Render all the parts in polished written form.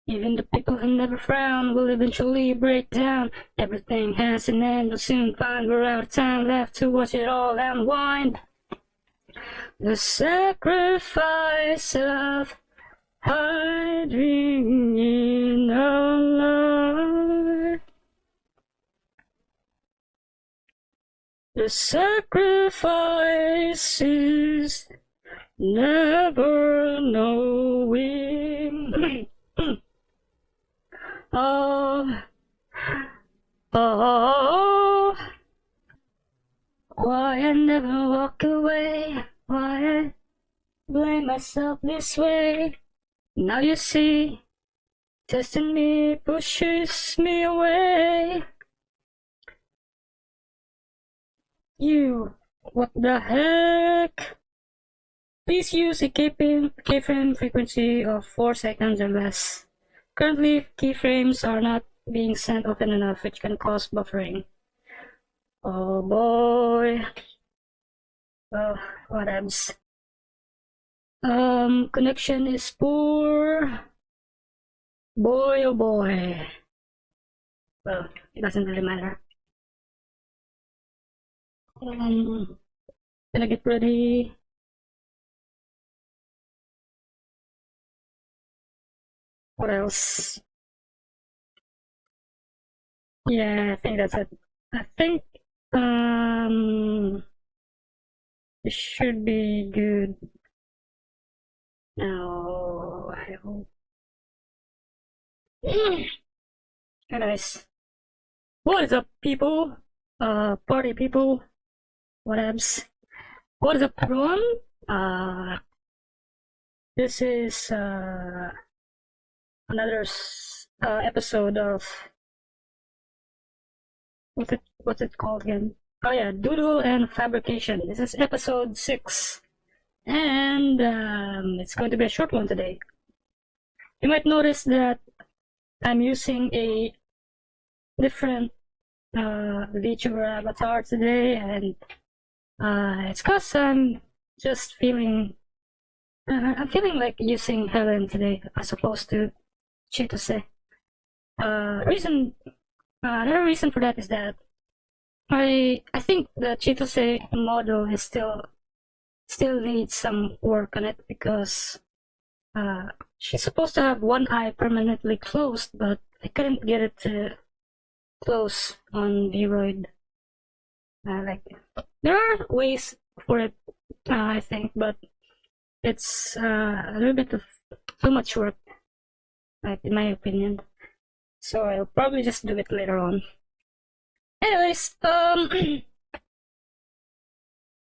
Even the people who never frown will eventually break down. Everything has an end, we'll soon find we're out of time left to watch it all unwind. The sacrifice of hiding in our light. The sacrifice is never knowing. Oh, oh, why I never walk away, why I blame myself this way. Now you see, testing me pushes me away. You, what the heck? Please use a keyframe frequency of 4 seconds or less. Currently, keyframes are not being sent often enough, which can cause buffering. Oh boy. Well, whatevs. Connection is poor. Boy, oh boy. Well, it doesn't really matter. Gonna get ready. What else? Yeah, I think that's it. I think it should be good. Now I hope. Anyways, what is up, people? Party people. Whatevs. What is up, everyone? This is another episode of what's it called again? Oh yeah, Doodle and Fabrication. This is episode 6, and it's going to be a short one today. You might notice that I'm using a different VTuber avatar today, and it's cause I'm just feeling I'm feeling like using Helen today as opposed to Chitose. Another reason for that is that I think the Chitose model is still needs some work on it, because she's supposed to have one eye permanently closed, but I couldn't get it to close on Vroid. Like, there are ways for it, I think, but it's a little bit of too much work, like, in my opinion. So I'll probably just do it later on. Anyways,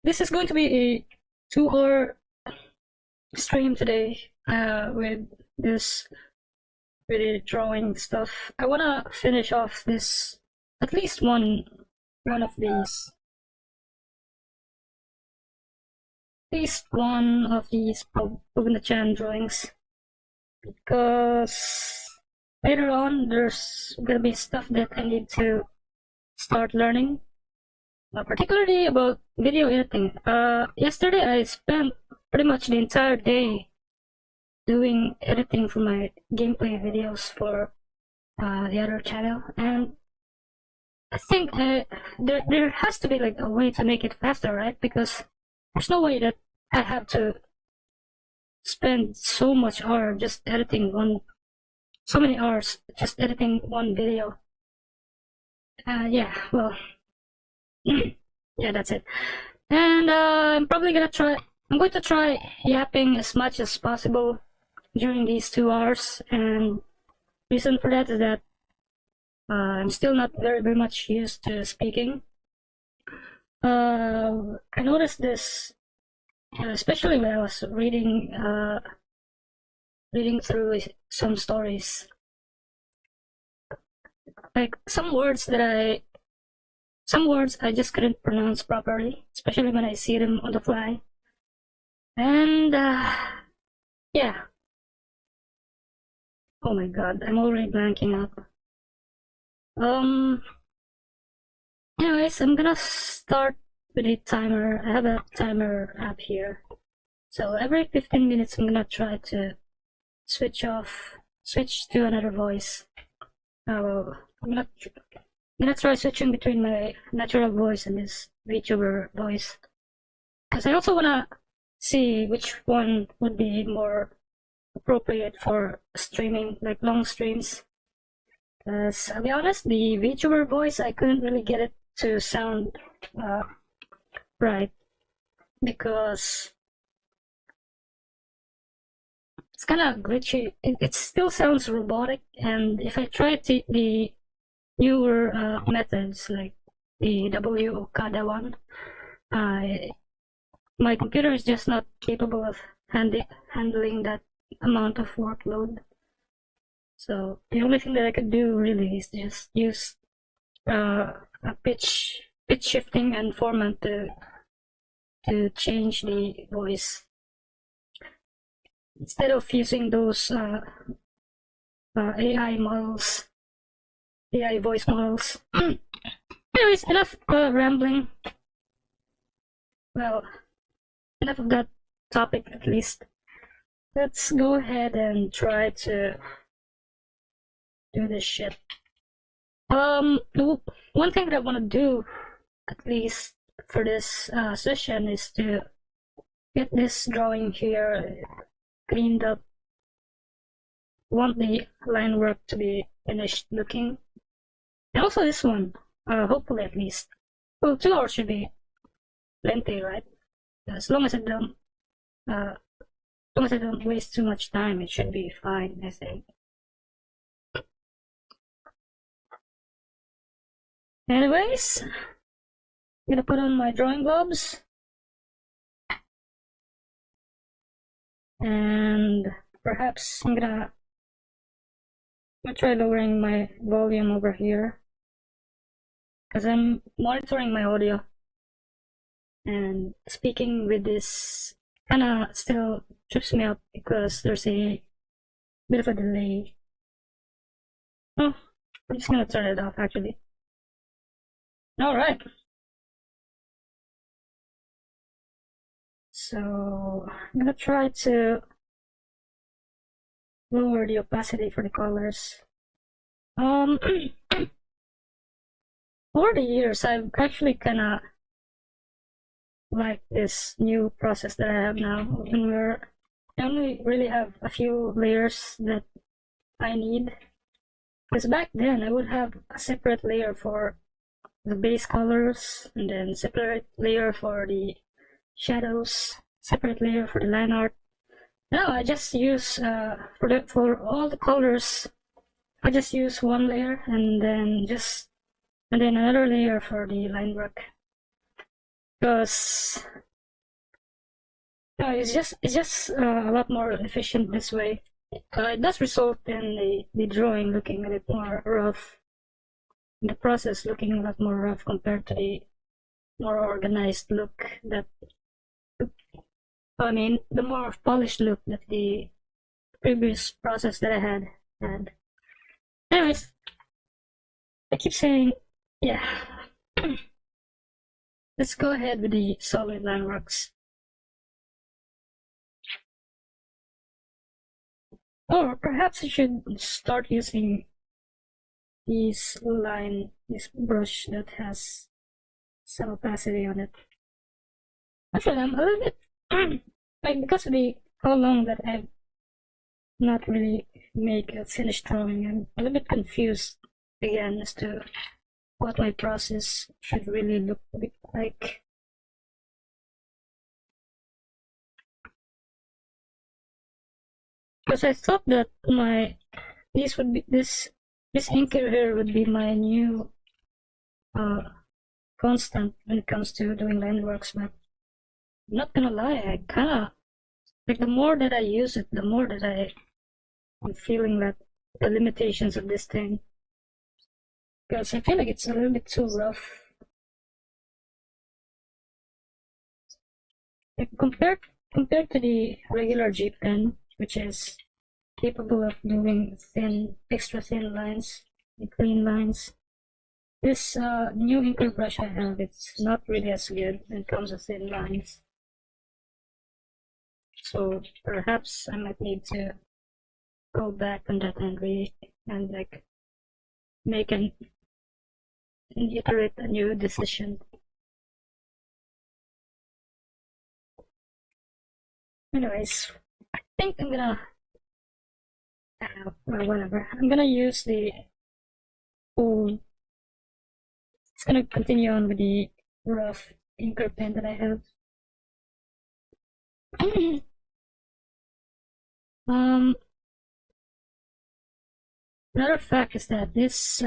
this is going to be a 2-hour stream today, with this really drawing stuff. I wanna finish off this, at least one of these. At least one of these Pugna-chan drawings, because later on there's gonna be stuff that I need to start learning, particularly about video editing. Yesterday I spent pretty much the entire day doing editing for my gameplay videos for the other channel, and I think there has to be like a way to make it faster, right? Because there's no way that I have to spend so many hours just editing one video. Yeah, well, yeah, that's it. And I'm going to try yapping as much as possible during these 2 hours, and reason for that is that I'm still not very much used to speaking. I noticed this, especially when I was reading through some stories. Like, some words I just couldn't pronounce properly, especially when I see them on the fly. And yeah. Oh my god, I'm already blanking out. Anyways, I'm gonna start with a timer. I have a timer app here. So every 15 minutes I'm gonna try to switch off switch to another voice. I'm gonna try switching between my natural voice and this VTuber voice, because I also wanna see which one would be more appropriate for streaming, like long streams. Because I'll be honest, the VTuber voice, I couldn't really get it to sound right, because it's kind of glitchy. It still sounds robotic, and if I try the newer methods like the W Okada one, my computer is just not capable of handling that amount of workload. So the only thing that I could do really is just use a pitch shifting and format to change the voice instead of using those AI models, AI voice models. Anyways, enough rambling. Well, enough of that topic at least. Let's go ahead and try to do this shit. One thing that I want to do, at least for this session, is to get this drawing here cleaned up. Want the line work to be finished looking, and also this one, hopefully at least. Well, 2 hours should be plenty, right? As long as I don't waste too much time, it should be fine, I think. Anyways, I'm gonna put on my drawing gloves, and perhaps I'm gonna try lowering my volume over here, because I'm monitoring my audio, and speaking with this kinda still trips me up because there's a bit of a delay. Oh, I'm just gonna turn it off actually. Alright. So I'm gonna try to lower the opacity for the colors. Over the years, I've actually kinda liked this new process that I have now, where I only really have a few layers that I need. Because back then, I would have a separate layer for the base colors, and then separate layer for the shadows, separate layer for the line art. Now I just use for all the colors, I just use one layer and then another layer for the line work, because it's just a lot more efficient this way. It does result in the drawing looking a bit more rough, the process looking a lot more rough compared to the more organized look that, I mean, the more polished look that the previous process that I had. Anyways, I keep saying, yeah. Let's go ahead with the solid line works. Or perhaps I should start using this brush that has some opacity on it. Actually, I'm a little bit, like, because of how long that I've not really made a finished drawing, I'm a little bit confused again as to what my process should really look like. Because I thought that this inker here would be my new constant when it comes to doing line works, but I'm not gonna lie, I kinda like, the more that I use it, the more that I'm feeling that the limitations of this thing, because I feel like it's a little bit too rough. Like, compared to the regular G pen, which is capable of doing extra thin lines, clean lines, this new inker brush I have, it's not really as good when it comes to thin lines. So perhaps I might need to go back on that and like make an and iterate a new decision. Anyways, I think I'm gonna well, whatever. I'm gonna use the old. It's gonna continue on with the rough inker pen that I have. Another fact is that this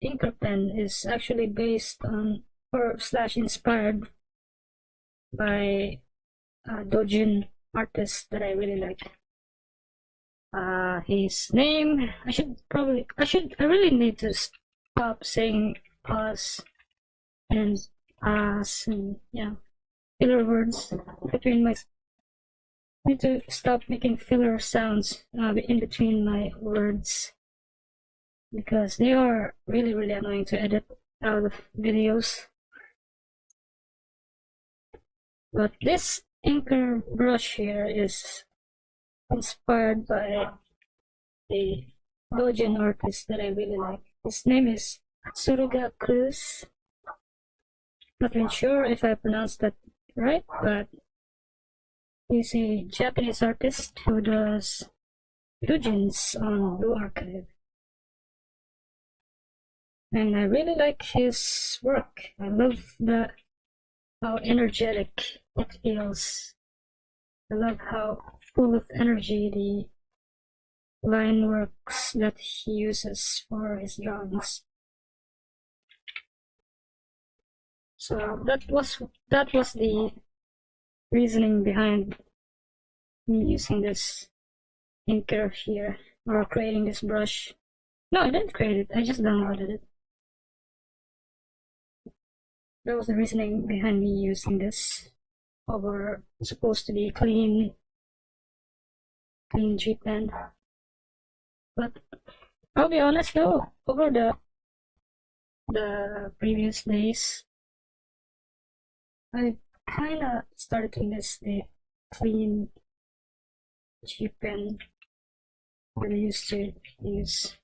inker pen is actually based on or slash inspired by a Dojin artist that I really like. His name, I really need to stop saying us and us and yeah, filler words between my. I need to stop making filler sounds in between my words because they are really, really annoying to edit out of videos. But this inker brush here is inspired by a Dojin artist that I really like. His name is Suruga Cruz. Not really sure if I pronounced that right, but he's a Japanese artist who does Dojins on Blue Archive. And I really like his work. I love how energetic it feels. I love how full of energy the line works that he uses for his drawings. So that was the reasoning behind me using this inker here or creating this brush. No, I didn't create it. I just downloaded it. That was the reasoning behind me using this over supposed to be clean G pen. But I'll be honest though, over the previous days, I kinda started to miss the clean G pen that I used to use.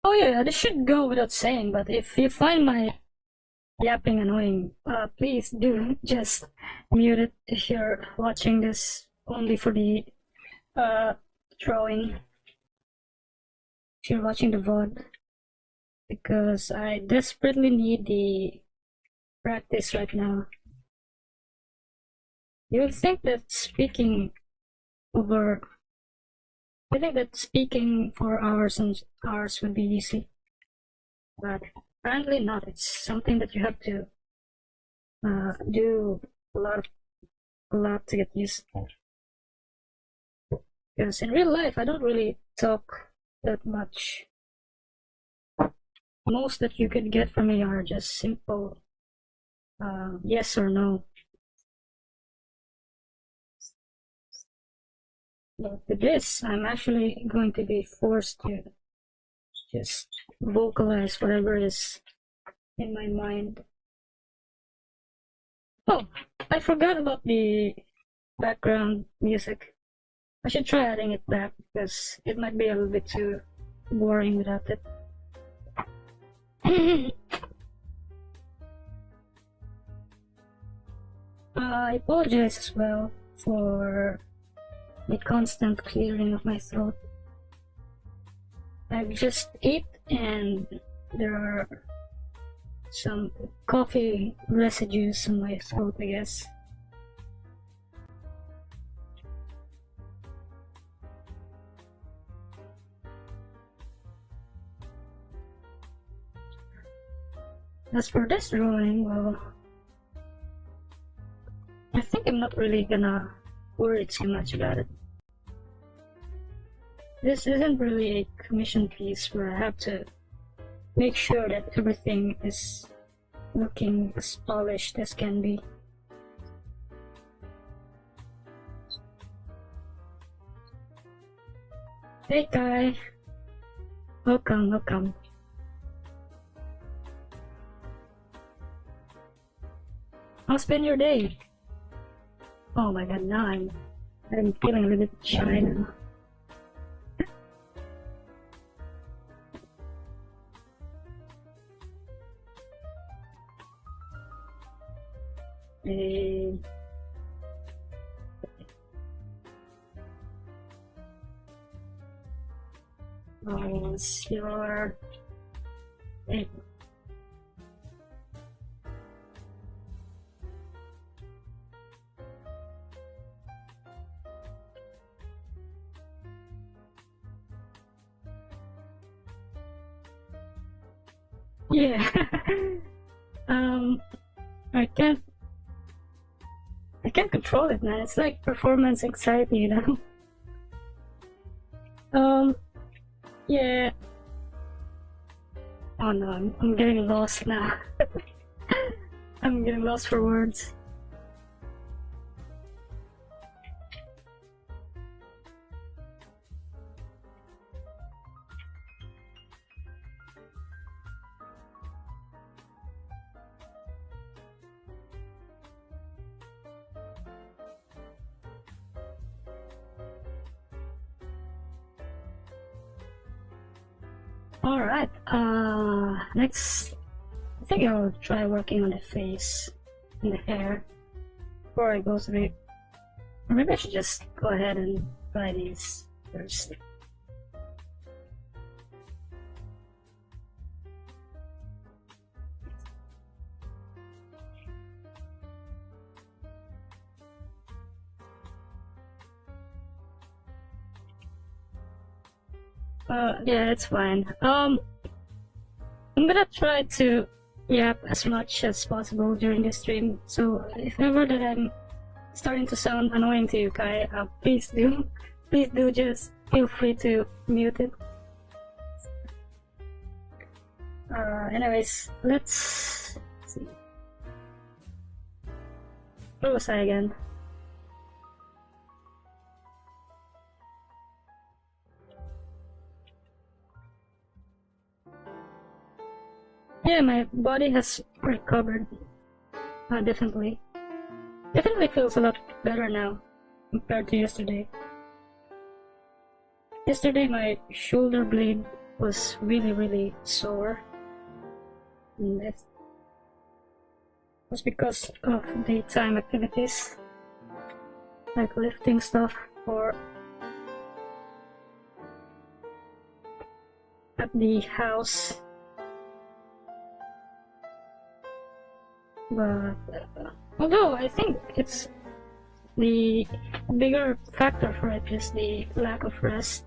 Oh yeah, this should go without saying, but if you find my yapping annoying, please do just mute it if you're watching this only for the drawing. If you're watching the VOD, because I desperately need the practice right now. You would think that speaking for hours and hours would be easy, but apparently not. It's something that you have to do a lot to get used to. Because in real life, I don't really talk that much. Most that you could get from me are just simple yes or no. But with this, I'm actually going to be forced to just vocalize whatever is in my mind. Oh, I forgot about the background music. I should try adding it back because it might be a little bit too boring without it. I apologize as well for the constant clearing of my throat. I've just ate and there are some coffee residues on my throat, I guess. As for this drawing, well, I think I'm not really gonna worry too much about it. This isn't really a commission piece where I have to make sure that everything is looking as polished as can be. Hey Kai, welcome. How's been your day? Oh my god, now I'm feeling a little bit shy now. Eh, How's your day? Yeah. um, I can't I can't control it, man. It's like performance anxiety, you know. Um, yeah. Oh no, I'm getting lost now. I'm getting lost for words. Alright, next, I think I'll try working on the face and the hair before I go through it. Or maybe I should just go ahead and try these first. Yeah, it's fine. I'm gonna try to yap as much as possible during the stream, so if ever that I'm starting to sound annoying to you, Kai, please do just feel free to mute it. Anyways, let's see. Where was I again? Yeah, my body has recovered. Definitely. Definitely feels a lot better now compared to yesterday. Yesterday my shoulder blade was really sore. And it was because of daytime activities, like lifting stuff or at the house. But although I think it's the bigger factor for it is the lack of rest.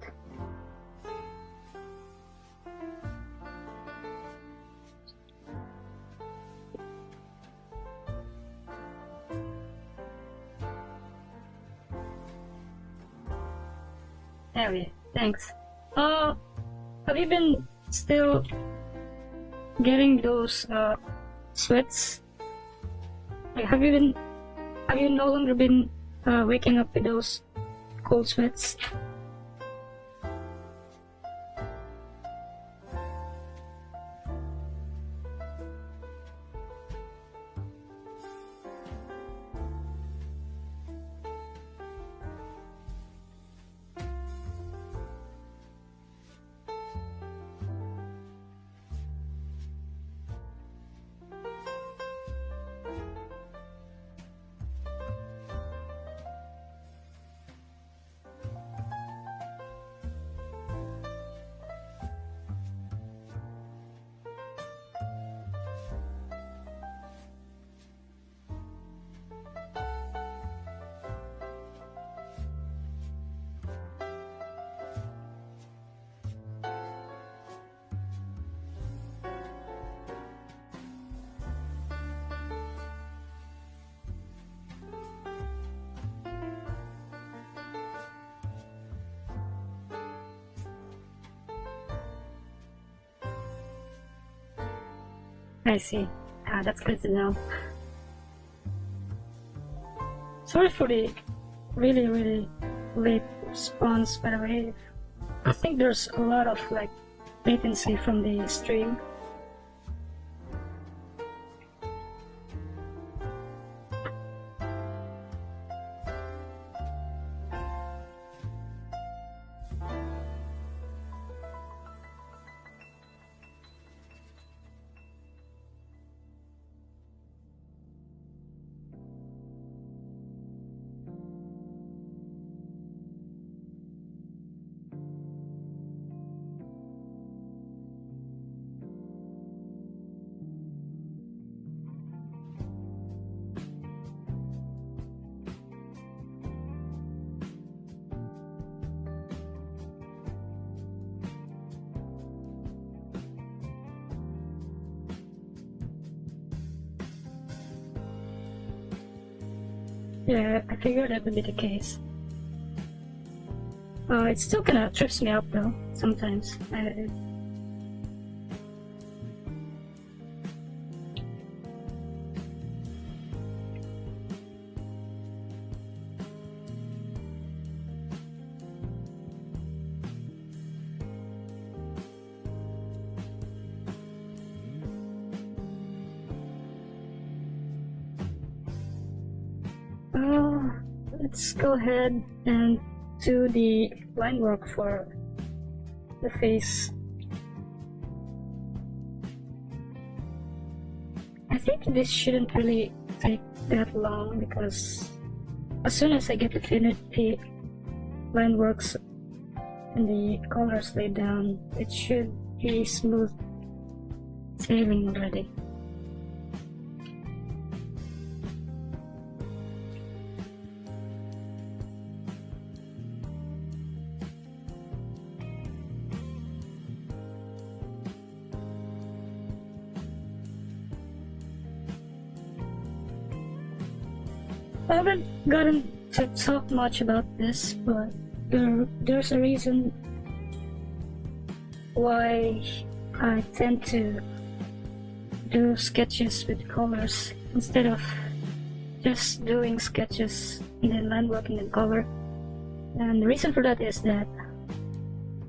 Anyway, thanks. Have you been still getting those sweats? Like, have you no longer been waking up with those cold sweats? I see. That's good to know. Sorry for the really late response, by the way. I think there's a lot of like latency from the stream. Yeah, I figured that would be the case. It still kind of trips me up though, sometimes. Let's go ahead and do the line work for the face. I think this shouldn't really take that long because as soon as I get the line works and the colors laid down, it should be smooth sailing already. I haven't gotten to talk much about this, but there's a reason why I tend to do sketches with colors instead of just doing sketches and then line work and then color. And the reason for that is that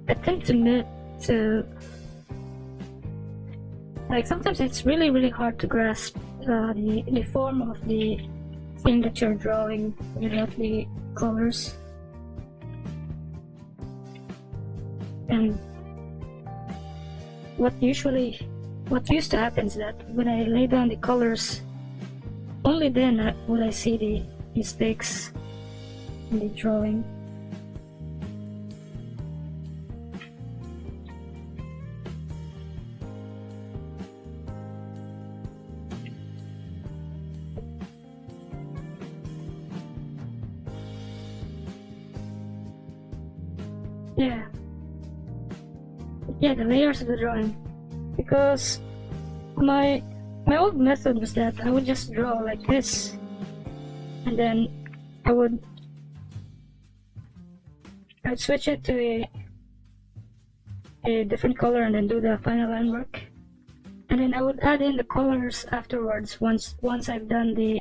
I tend to like sometimes it's really hard to grasp the form of the thing that you're drawing without the colors. And what used to happen is that when I lay down the colors, only then would I see the mistakes in the drawing. Yeah, the layers of the drawing. Because my old method was that I would just draw like this, and then I'd switch it to a different color and then do the final line work, and then I would add in the colors afterwards once I've done the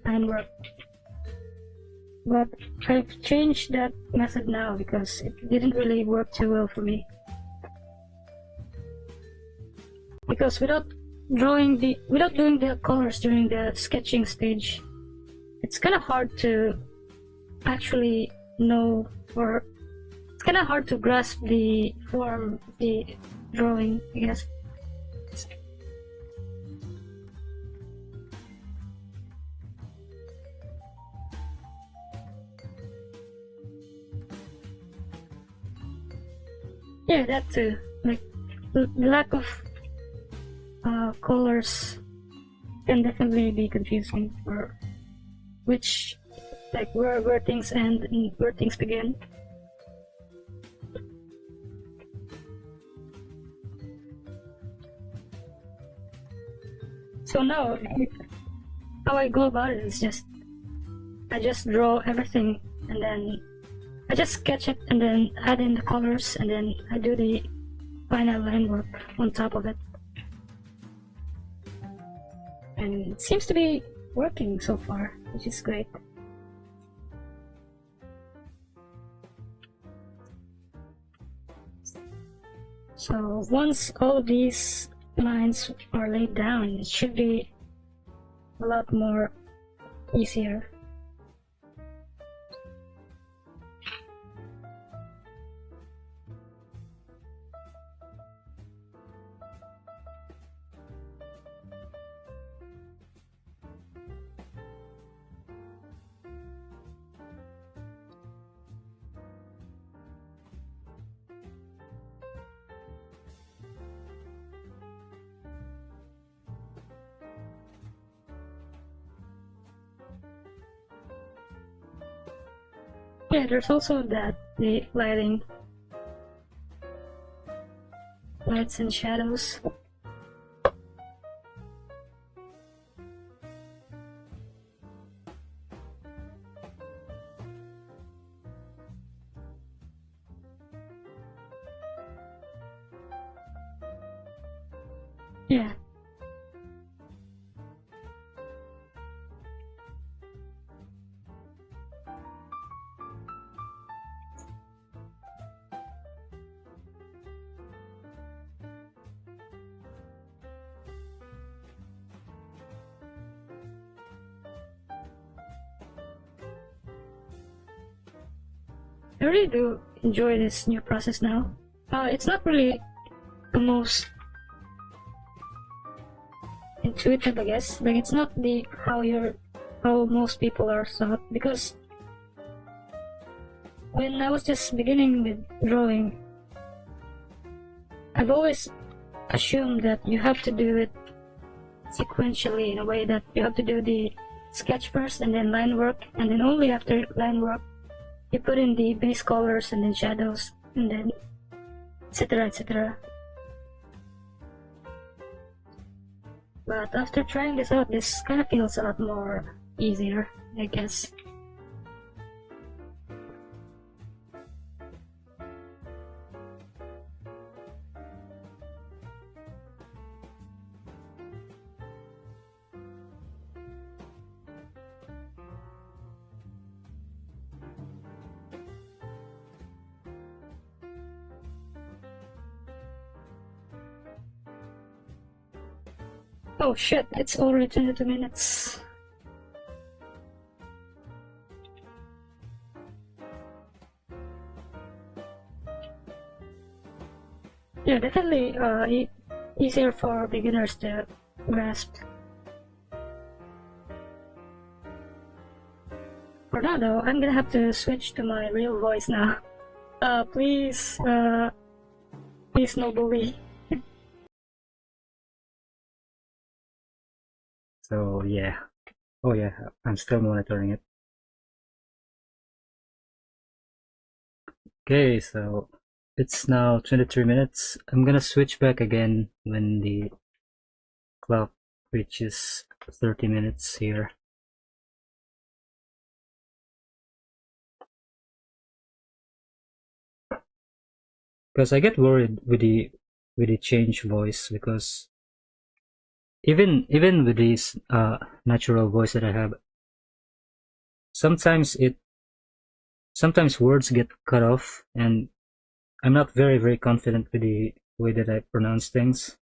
line work. But I've changed that method now because it didn't really work too well for me. Because without doing the colors during the sketching stage, it's kind of hard to actually know, or it's kind of hard to grasp the form of the drawing, I guess. Yeah, that too. Like the lack of colors can definitely be confusing for which, like where things end and where things begin. So now, how I go about it is I just draw everything and then I just sketch it and then add in the colors and then I do the final line work on top of it. And it seems to be working so far, which is great. So once all of these lines are laid down, it should be a lot more easier. Yeah, there's also that, the lighting. Lights and shadows. Yeah. I really do enjoy this new process now. It's not really the most intuitive, I guess. Like, it's not the how most people are taught, because when I was just beginning with drawing, I've always assumed that you have to do it sequentially, in a way that you have to do the sketch first and then line work, and then only after line work you put in the base colors and then shadows and then etc, etc. But after trying this out, this kind of feels a lot more easier, I guess. Oh shit, it's already 22 minutes. Yeah, definitely easier for beginners to grasp. For now though, I'm gonna have to switch to my real voice now. Please no bully. So yeah. Oh yeah, I'm still monitoring it. Okay, so it's now 23 minutes. I'm gonna switch back again when the clock reaches 30 minutes here. Because I get worried with the change voice, because even with this natural voice that I have, sometimes words get cut off, and I'm not very confident with the way that I pronounce things.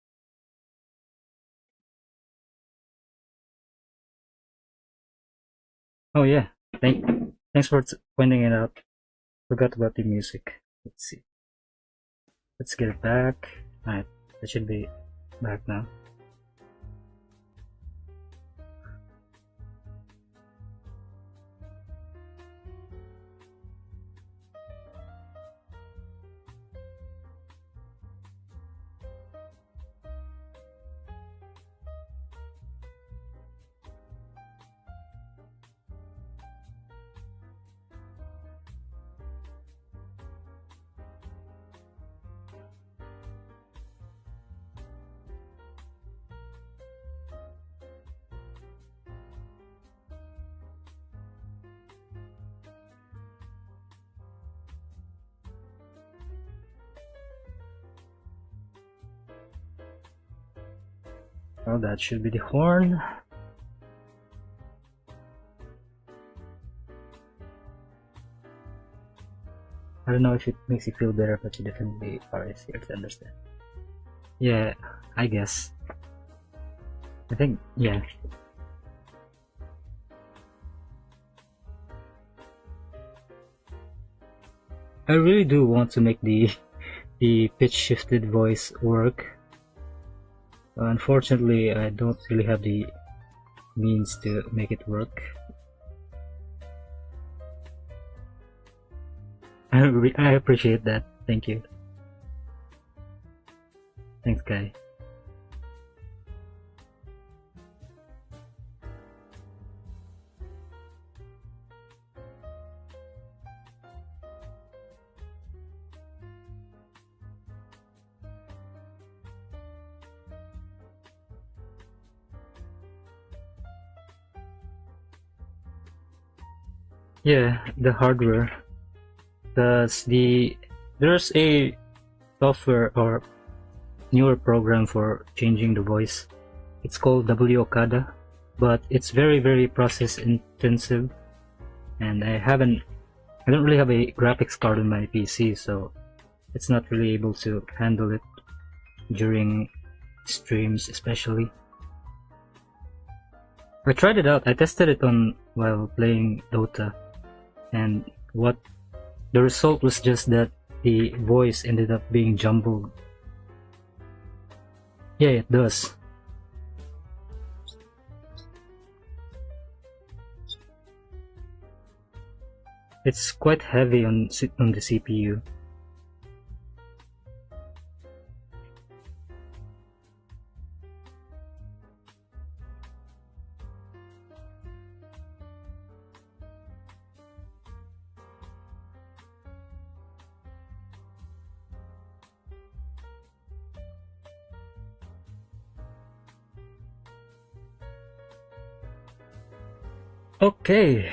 Oh yeah, thanks for pointing it out. Forgot about the music. Let's see. Let's get it back. Alright, that should be back now. Oh, that should be the horn. I don't know if it makes you feel better, but you definitely are easier to understand. Yeah, I guess. I think, yeah. I really do want to make the pitch shifted voice work. Unfortunately, I don't really have the means to make it work. I appreciate that. Thank you. Thanks, guy. Yeah, the hardware. Because there's a software, or newer program for changing the voice. It's called W Okada, but it's very process intensive, and I don't really have a graphics card on my PC, so it's not really able to handle it during streams especially. I tried it out. I tested it on while playing Dota, and the result was just that the voice ended up being jumbled. Yeah, it does. It's quite heavy on the CPU. Okay,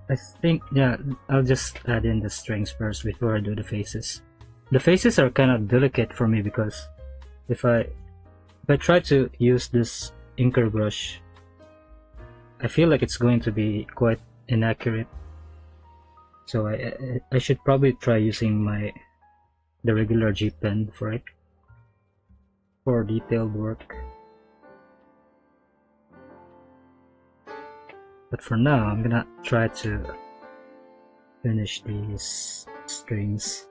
I think, yeah, I'll just add in the strings first before I do the faces. The faces are kind of delicate for me because if I try to use this inker brush, I feel like it's going to be quite inaccurate. So I should probably try using the regular G pen for it, for detailed work. But for now, I'm gonna try to finish these strings.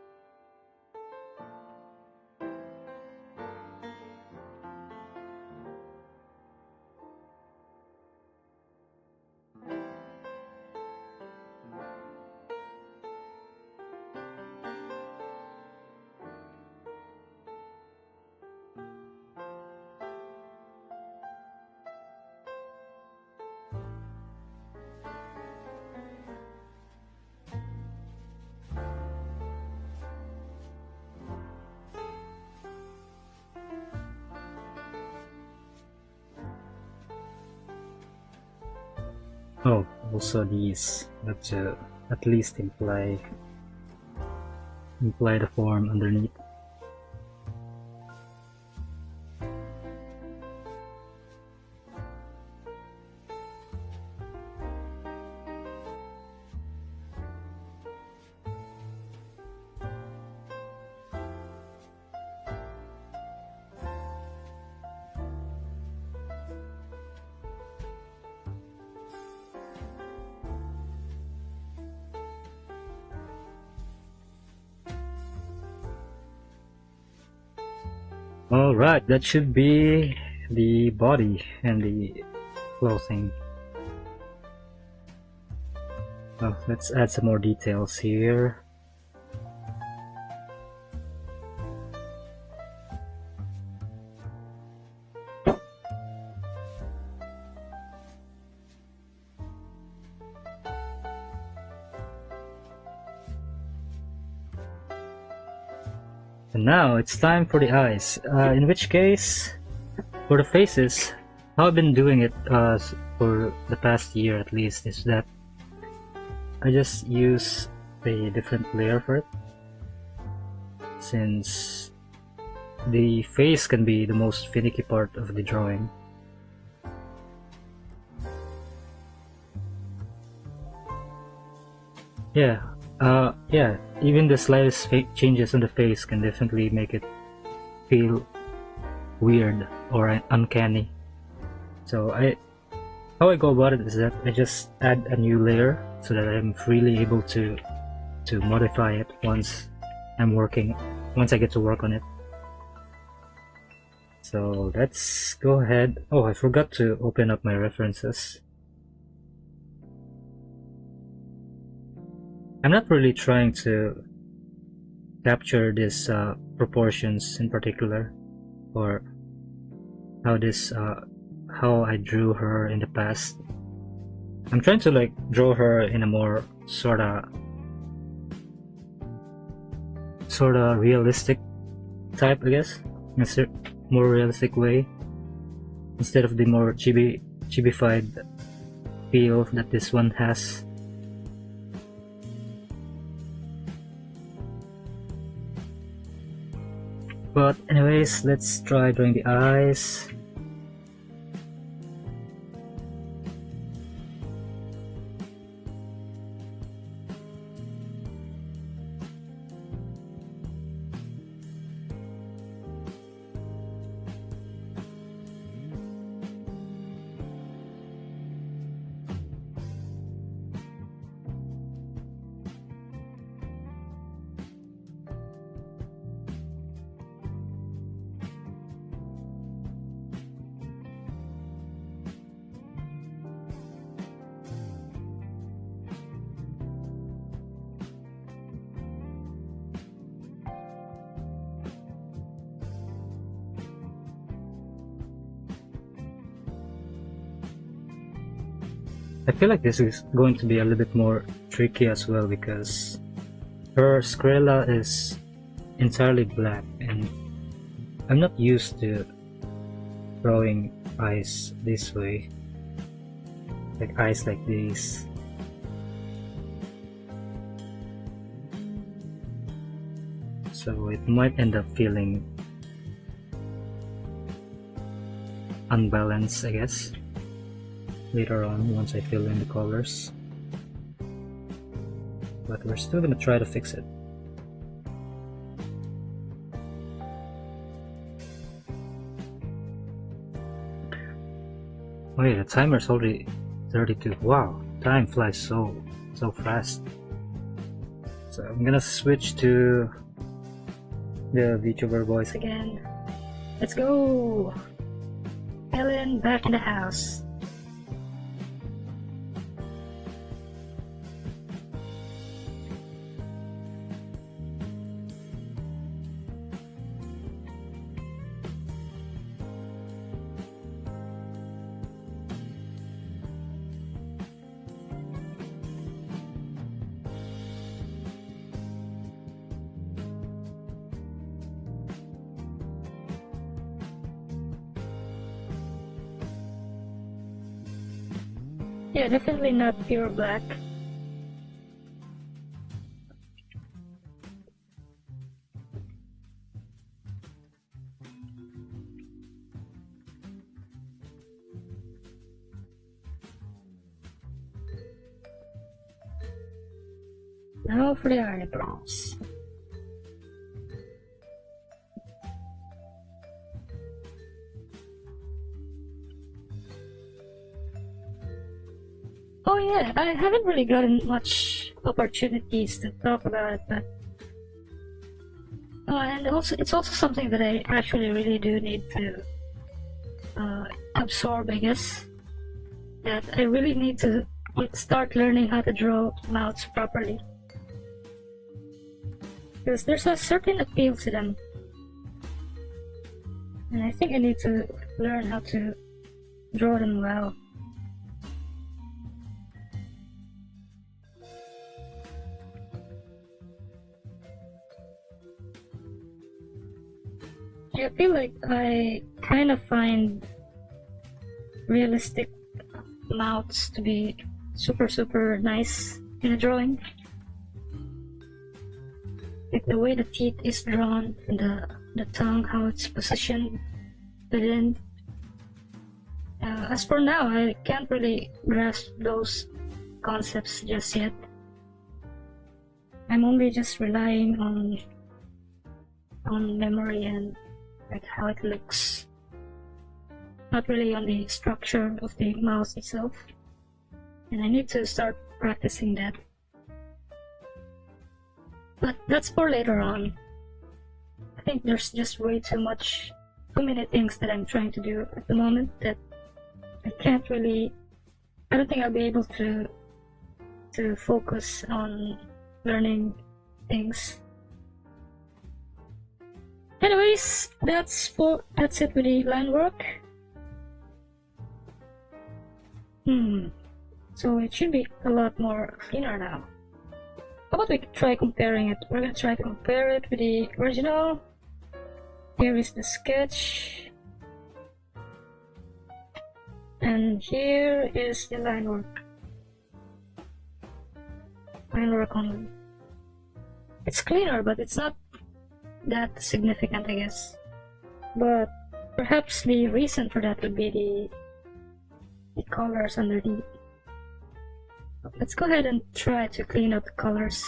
Oh, also these have to at least imply the form underneath. Alright, that should be the body and the clothing. Well, let's add some more details here. And now it's time for the eyes, in which case, for the faces, how I've been doing it for the past year at least is that I just use a different layer for it, since the face can be the most finicky part of the drawing. Yeah, even the slightest changes on the face can definitely make it feel weird or uncanny. So how I go about it is that I just add a new layer so that I'm freely able to modify it once I get to work on it. So let's go ahead. Oh, I forgot to open up my references. I'm not really trying to capture these proportions in particular, or how I drew her in the past. I'm trying to like draw her in a more sorta realistic type, I guess, in a more realistic way, instead of the more chibified feel that this one has. But anyways, let's try drawing the eyes. I feel like this is going to be a little bit more tricky as well because her Skrilla is entirely black and I'm not used to drawing eyes this way, like eyes like this. So it might end up feeling unbalanced, I guess, later on once I fill in the colors. But we're still gonna try to fix it. Wait, the timer's already 32. Wow, time flies so fast. So I'm gonna switch to the VTuber voice again. Let's go! Helen back in the house. Yeah, definitely not pure black. Now for the eyebrows. Oh yeah, I haven't really gotten much opportunities to talk about it, but and also it's also something that I actually really do need to absorb, I guess. That I really need to start learning how to draw mouths properly, because there's a certain appeal to them, and I think I need to learn how to draw them well. I feel like I kind of find realistic mouths to be super nice in a drawing. Like the way the teeth is drawn and the tongue, how it's positioned within. As for now, I can't really grasp those concepts just yet. I'm only just relying on memory and like how it looks, not really on the structure of the mouth itself, and I need to start practicing that, but that's for later on. I think there's just way too many things that I'm trying to do at the moment that I don't think I'll be able to focus on learning things. Anyways, that's it with the line work. So it should be a lot more cleaner now. How about we try comparing it? We're gonna try to compare it with the original. Here is the sketch, and here is the line work. Line work only. It's cleaner, but it's not that significant, I guess. But perhaps the reason for that would be the colors underneath. Let's go ahead and try to clean up the colors.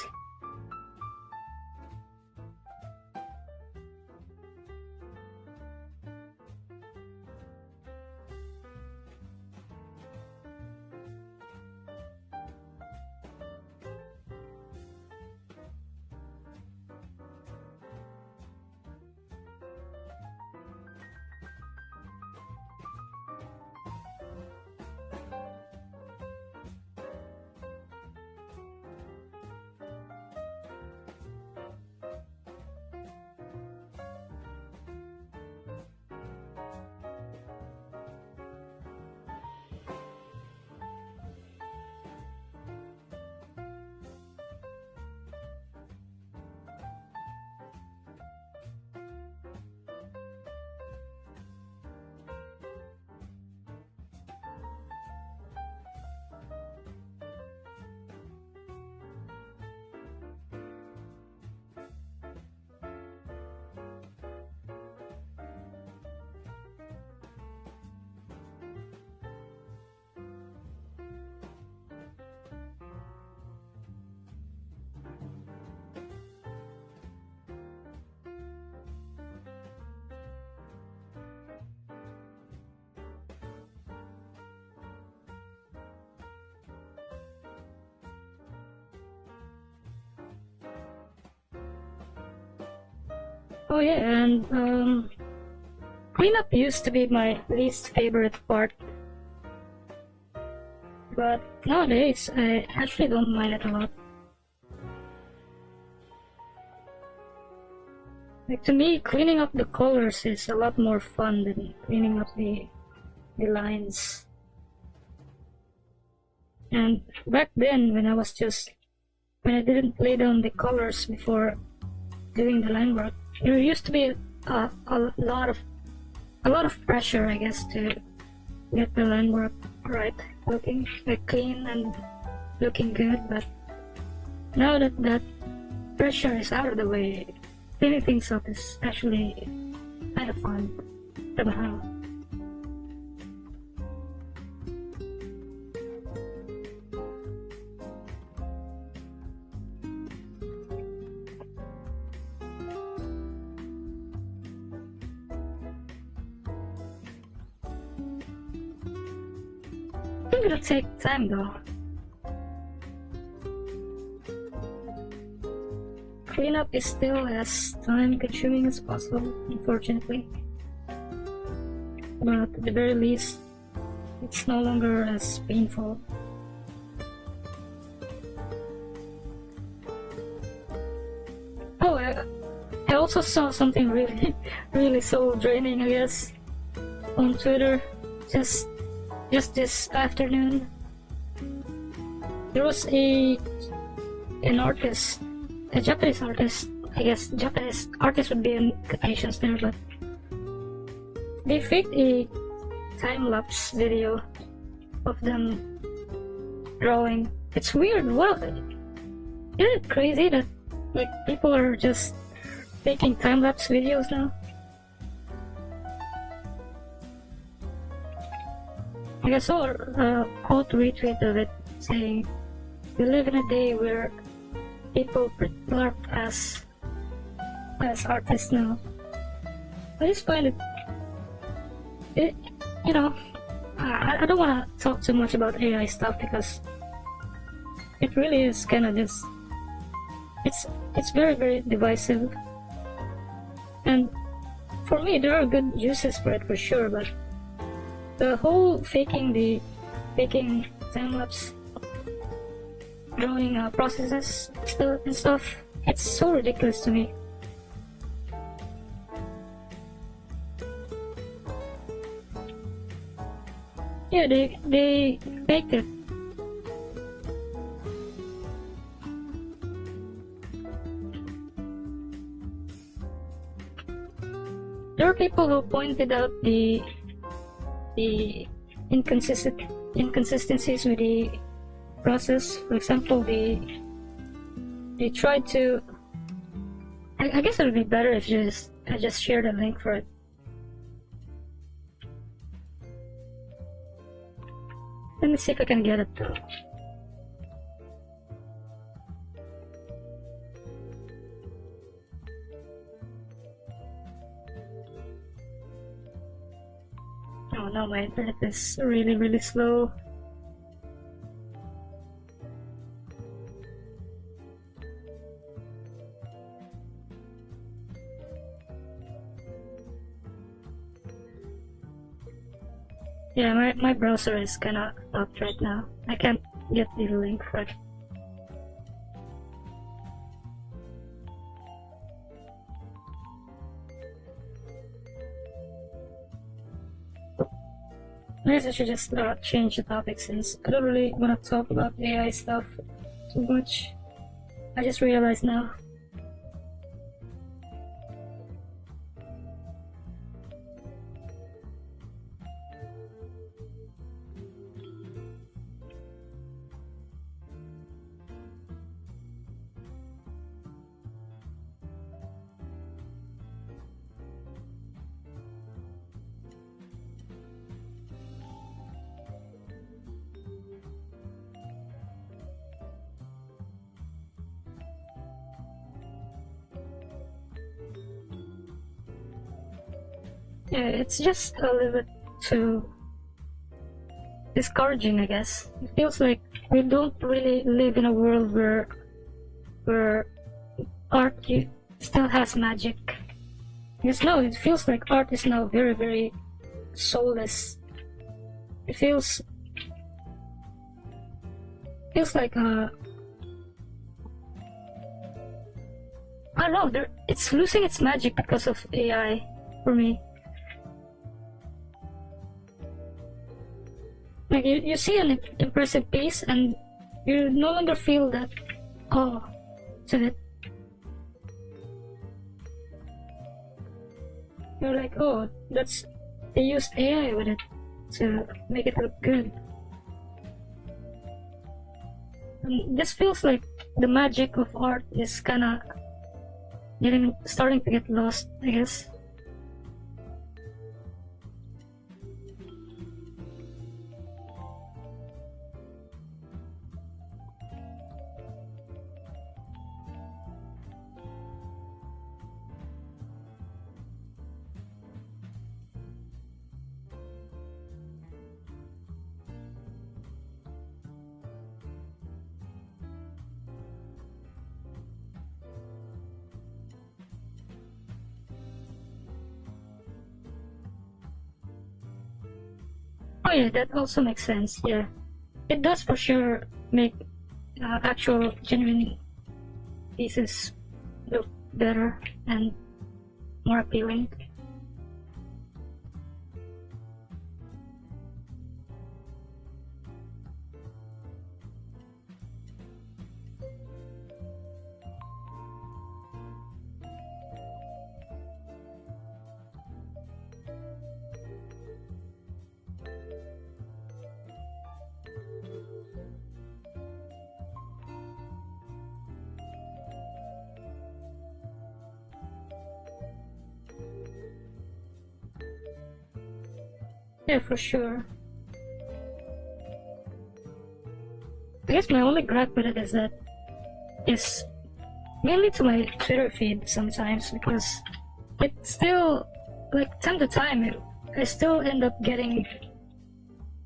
Oh yeah, and cleanup used to be my least favorite part, but nowadays I actually don't mind it a lot. Like, to me, cleaning up the colors is a lot more fun than cleaning up the lines. And back then, when I didn't lay down the colors before doing the line work, there used to be a lot of pressure, I guess, to get the line work right, looking like clean and looking good. But now that that pressure is out of the way, cleaning things up is actually kind of fun somehow. I think it'll take time though. Cleanup is still as time consuming as possible, unfortunately. But at the very least, it's no longer as painful. Oh, I also saw something really, really soul draining, I guess, on Twitter. Just this afternoon, there was an artist, a Japanese artist. I guess Japanese artist would be an Asian there, but they faked a time-lapse video of them drawing. It's weird. What? Isn't it crazy that like people are just making time-lapse videos now? Like, I saw a quote retweet of it saying, "We live in a day where people pretend as artists now." I just find it, you know, I don't want to talk too much about AI stuff because it really is kind of just, it's very, very divisive. And for me, there are good uses for it for sure, but the whole faking time-lapse drawing processes and stuff, it's so ridiculous to me. Yeah, they faked it. There are people who pointed out the inconsistencies with the process. For example, they tried to, I I guess it would be better if I just share the link for it. Let me see if I can get it though. Oh no, my internet is really slow. Yeah, my browser is kinda stopped right now. I can't get the link for it. I guess I should just change the topic since I don't really want to talk about AI stuff too much. I just realized now. Yeah, it's just a little bit too discouraging, I guess. It feels like we don't really live in a world where art still has magic. Because no, it feels like art is now very soulless. It feels like I don't know, it's losing its magic because of AI for me. Like you see an impressive piece and you no longer feel that awe to it. You're like, oh, they used AI with it to make it look good. And this feels like the magic of art is kinda starting to get lost, I guess. Oh yeah, that also makes sense. Yeah, it does for sure make actual genuine pieces look better and more appealing. Yeah, for sure. I guess my only gripe with it is mainly to my Twitter feed sometimes because it still like time to time I still end up getting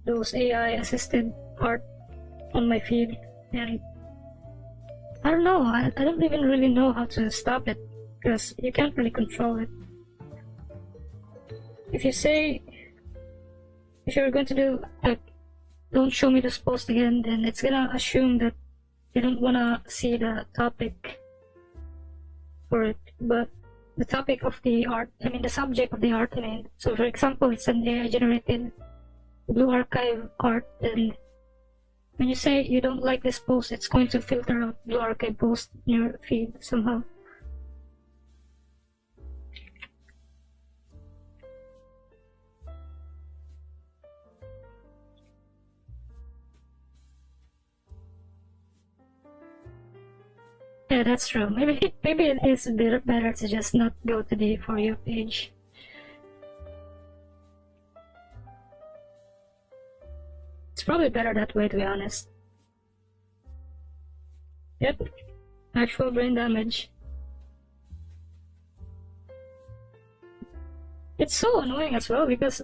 those AI assisted art on my feed and I don't know I don't even really know how to stop it because you can't really control it. If you say if you're going to do like don't show me this post again, then it's gonna assume that you don't wanna see the topic for it, but the topic of the art, I mean the subject of the art, I mean. So for example, it's an AI generated blue archive art, and when you say you don't like this post, it's going to filter out blue archive post in your feed somehow. Yeah, that's true. Maybe it is a bit better to just not go to the For You page. It's probably better that way, to be honest. Yep, actual brain damage. It's so annoying as well because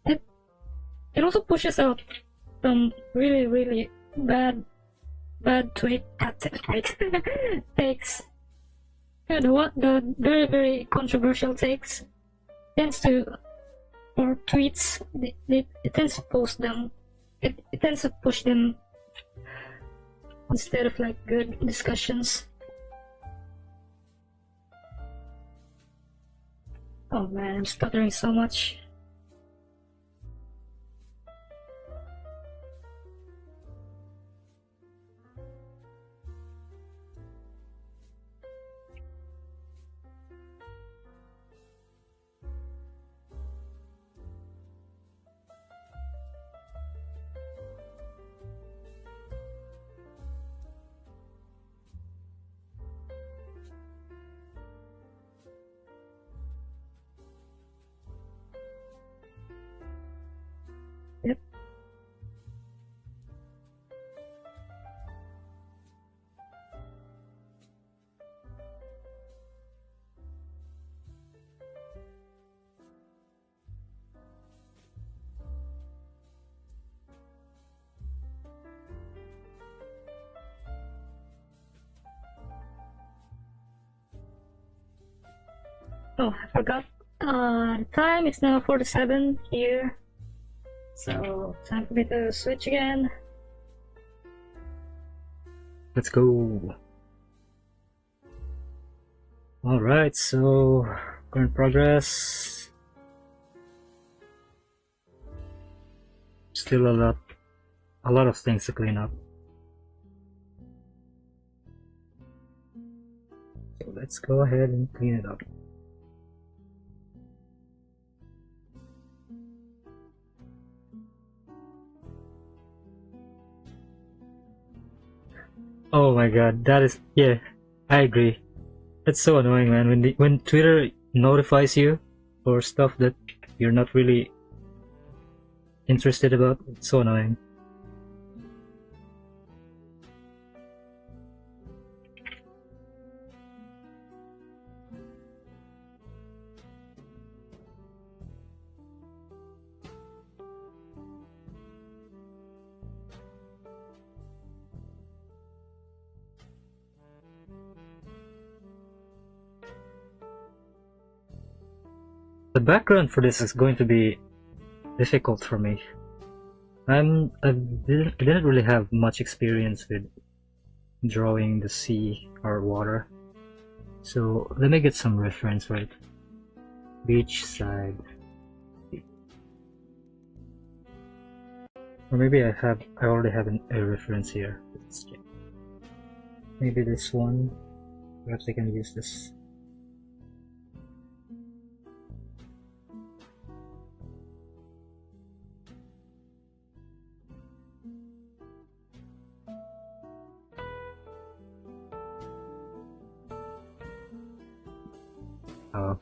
it it also pushes out some really bad tweet takes. Yeah, the very controversial takes tends to, or tweets, it tends to post them. It tends to push them instead of like good discussions. Oh man, I'm stuttering so much. Yep. Oh, I forgot. The time is now 47 here. So, time for me to switch again. Let's go. Alright, so current progress. Still a lot of things to clean up. So let's go ahead and clean it up. Oh my god, that is, yeah, I agree. That's so annoying, man. When Twitter notifies you for stuff that you're not really interested about, it's so annoying. The background for this is going to be difficult for me. I didn't really have much experience with drawing the sea or water, so let me get some reference for it. Beach side, or maybe I already have a reference here. Let's check. Maybe this one. Perhaps I can use this.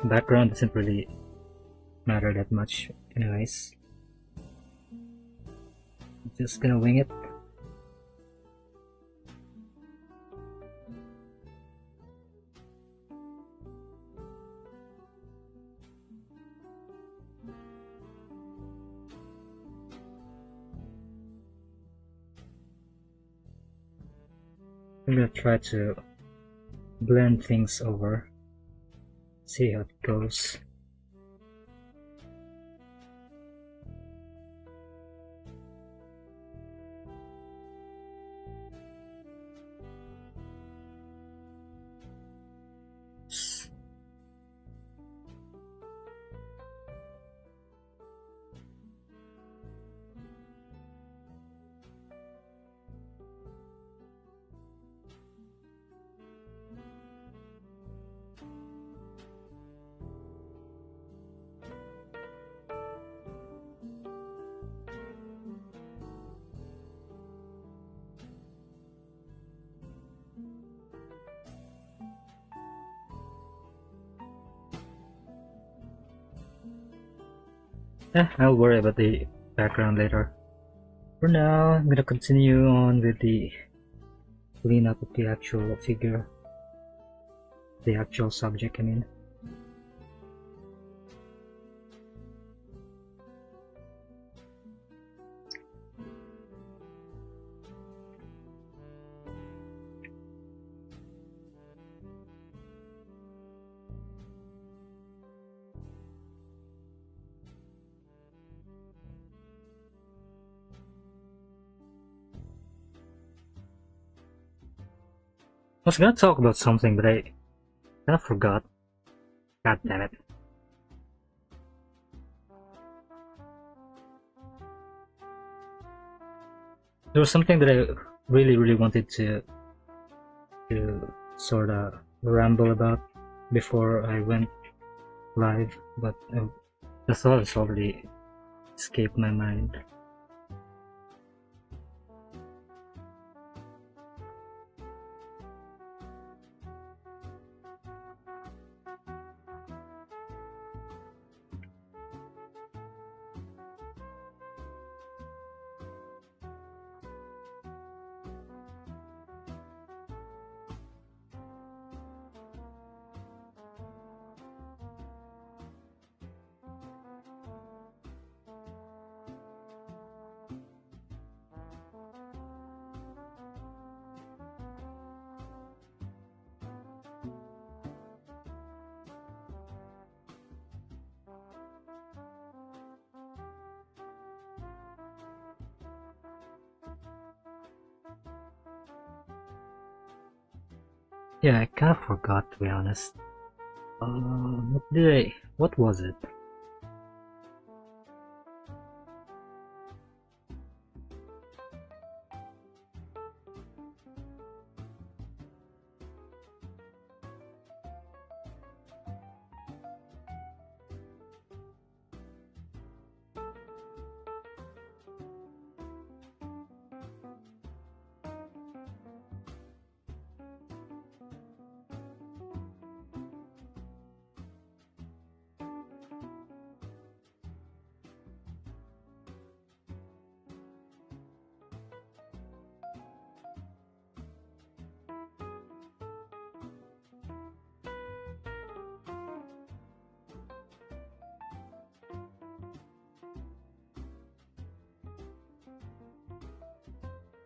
Background doesn't really matter that much anyways. I'm just gonna wing it. I'm gonna try to blend things over, see how it goes. I'll worry about the background later. For now, I'm gonna continue on with the cleanup of the actual figure. The actual subject, I mean. I was gonna talk about something, but I kind of forgot. God damn it. There was something that I really wanted to sort of ramble about before I went live, but the thought has already escaped my mind. Yeah, I kind of forgot, to be honest. What was it?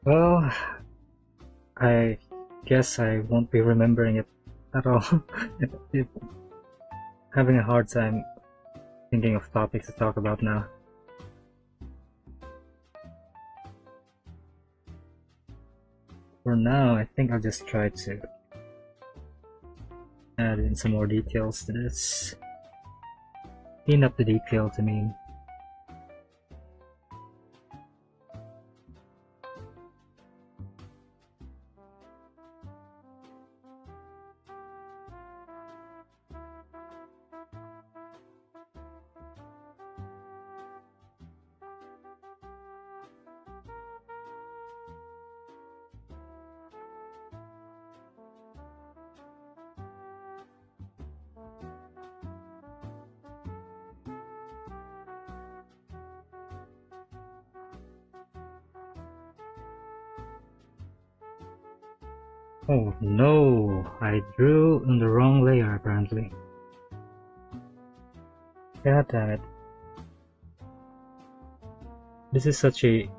Well, I guess I won't be remembering it at all. Having a hard time thinking of topics to talk about now. For now, I think I'll just try to add in some more details to this. Clean up the details, I mean. Oh no, I drew on the wrong layer apparently. God damn it. This is such an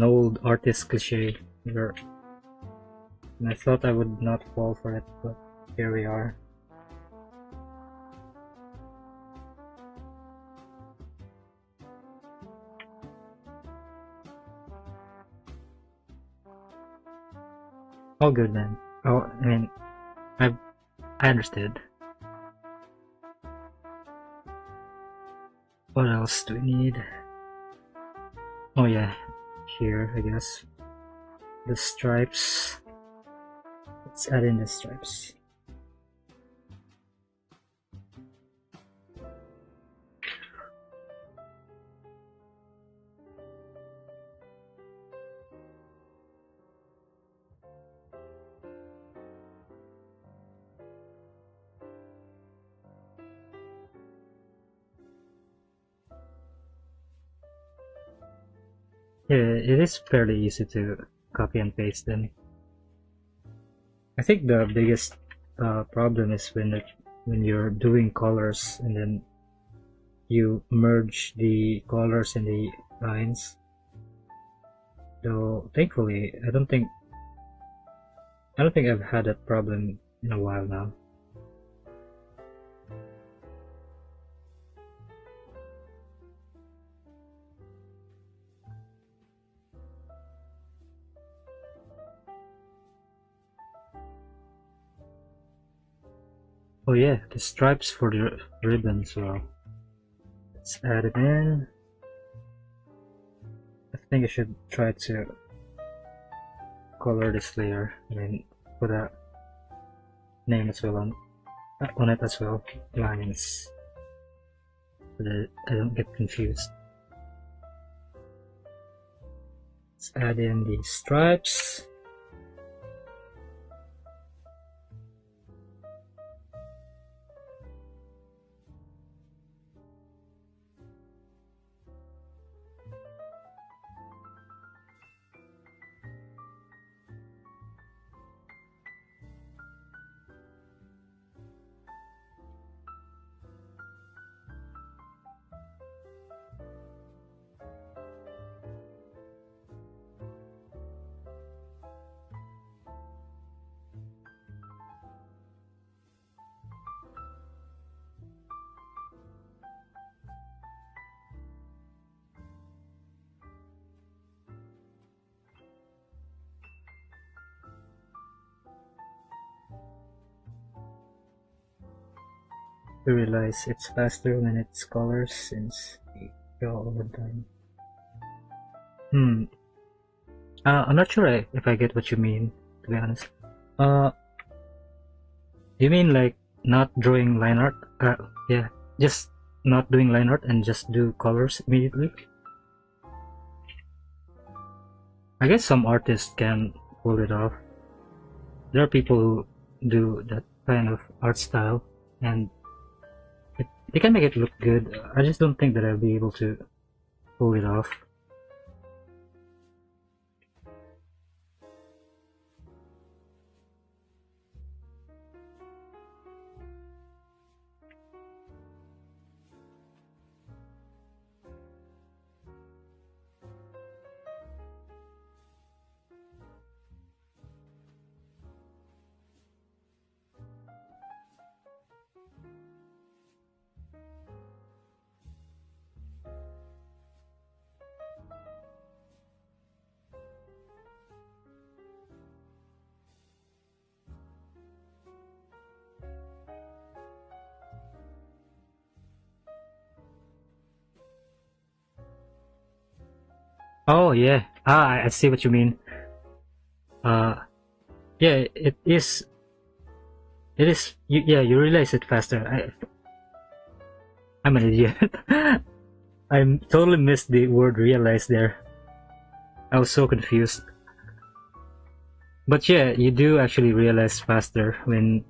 old artist cliche here. And I thought I would not fall for it, but here we are. All good then. Oh, I mean, I understood. What else do we need? Oh yeah, here I guess. The stripes. Let's add in the stripes. Yeah, it is fairly easy to copy and paste them. I think the biggest problem is when you're doing colors and then you merge the colors and the lines. Though thankfully, I don't think I've had that problem in a while now. Oh yeah, the stripes for the ribbon as well. Let's add it in. I think I should try to color this layer and then put a name as well on it as well. Lines, so that I don't get confused. Let's add in the stripes. We realize it's faster when it's colors since we go over time. I'm not sure if I get what you mean, to be honest. You mean like not drawing line art? Yeah, just not doing line art and just do colors immediately? I guess some artists can pull it off. There are people who do that kind of art style and they can make it look good. I just don't think that I'll be able to pull it off. Oh yeah, I see what you mean. Uh, yeah, it is. It is. Yeah, you realize it faster. I'm an idiot. I totally missed the word realize there. I was so confused. But yeah, you do actually realize faster when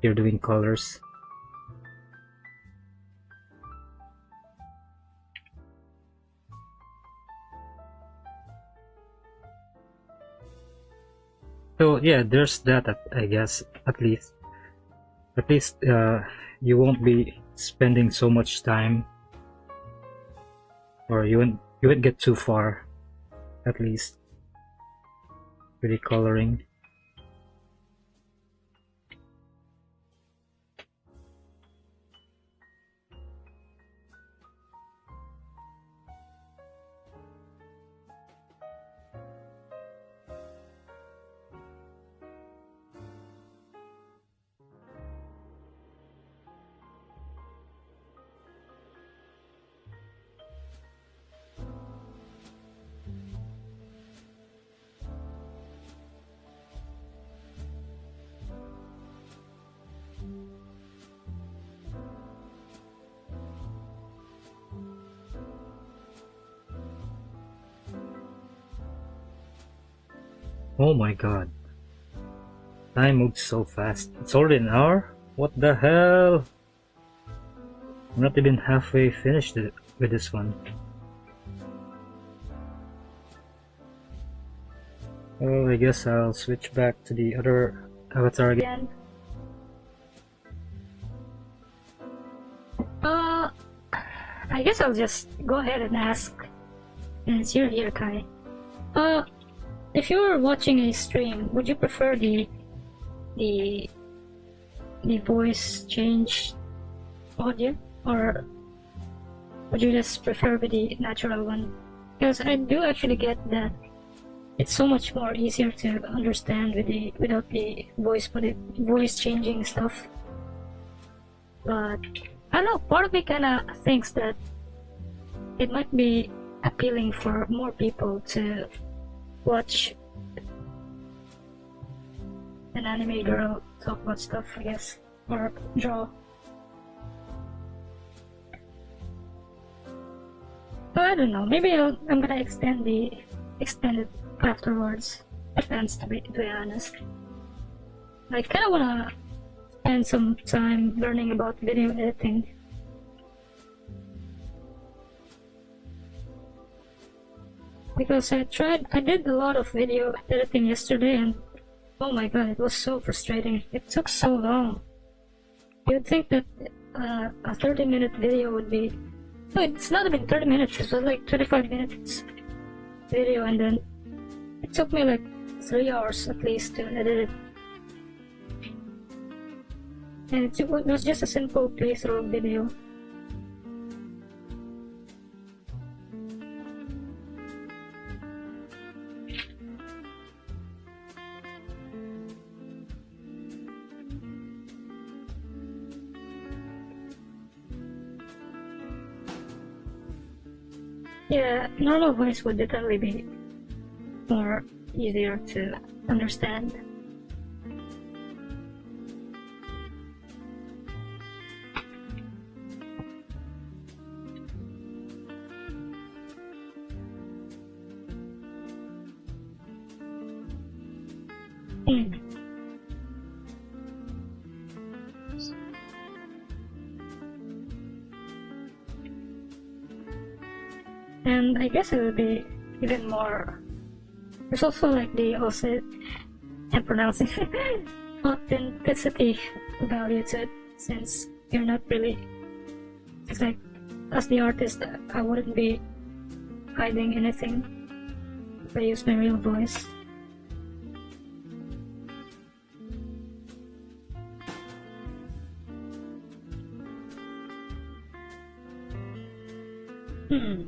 you're doing colors. So yeah, there's that. I guess at least you won't be spending so much time, or you won't get too far. At least with the coloring. Oh my god. Time moves so fast. It's already an hour? What the hell? I'm not even halfway finished with this one. Oh, I guess I'll switch back to the other avatar again. I guess I'll just go ahead and ask, since you're here, Kai. If you were watching a stream, would you prefer the the voice change audio, or would you just prefer with the natural one? Because I do actually get that it's so much more easier to understand without the voice changing stuff. But I don't know, part of me kinda thinks that it might be appealing for more people to watch an anime girl talk about stuff, I guess, or draw. But I don't know, maybe I'm gonna extend it afterwards. Depends, to be honest. I kinda wanna spend some time learning about video editing. Because I did a lot of video editing yesterday, and oh my god, it was so frustrating. It took so long. You'd think that a 30-minute video would be... No, it's not even 30 minutes, it was like 25 minutes video, and then it took me like 3 hours at least to edit it. And it was just a simple playthrough video. Yeah, normal voice would definitely be more easier to understand. Hmm. And I guess it would be even more... There's also like the I'm pronouncing authenticity value to it, since you're not really... It's like, as the artist, I wouldn't be hiding anything if I use my real voice. Hmm.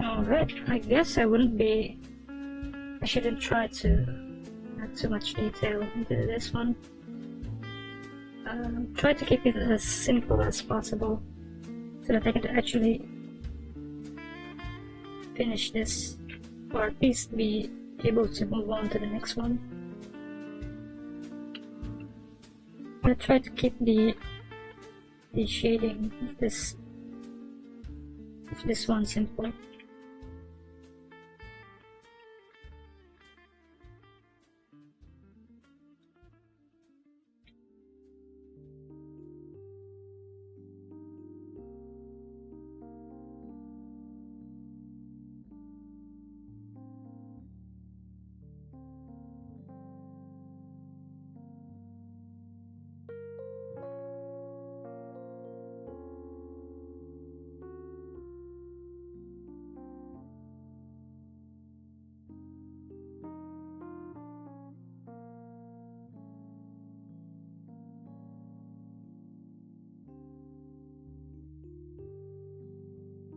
Alright, I guess I shouldn't try to add too much detail into this one. Try to keep it as simple as possible so that I can actually finish this, or at least be able to move on to the next one. I'm gonna try to keep the shading of this one simple.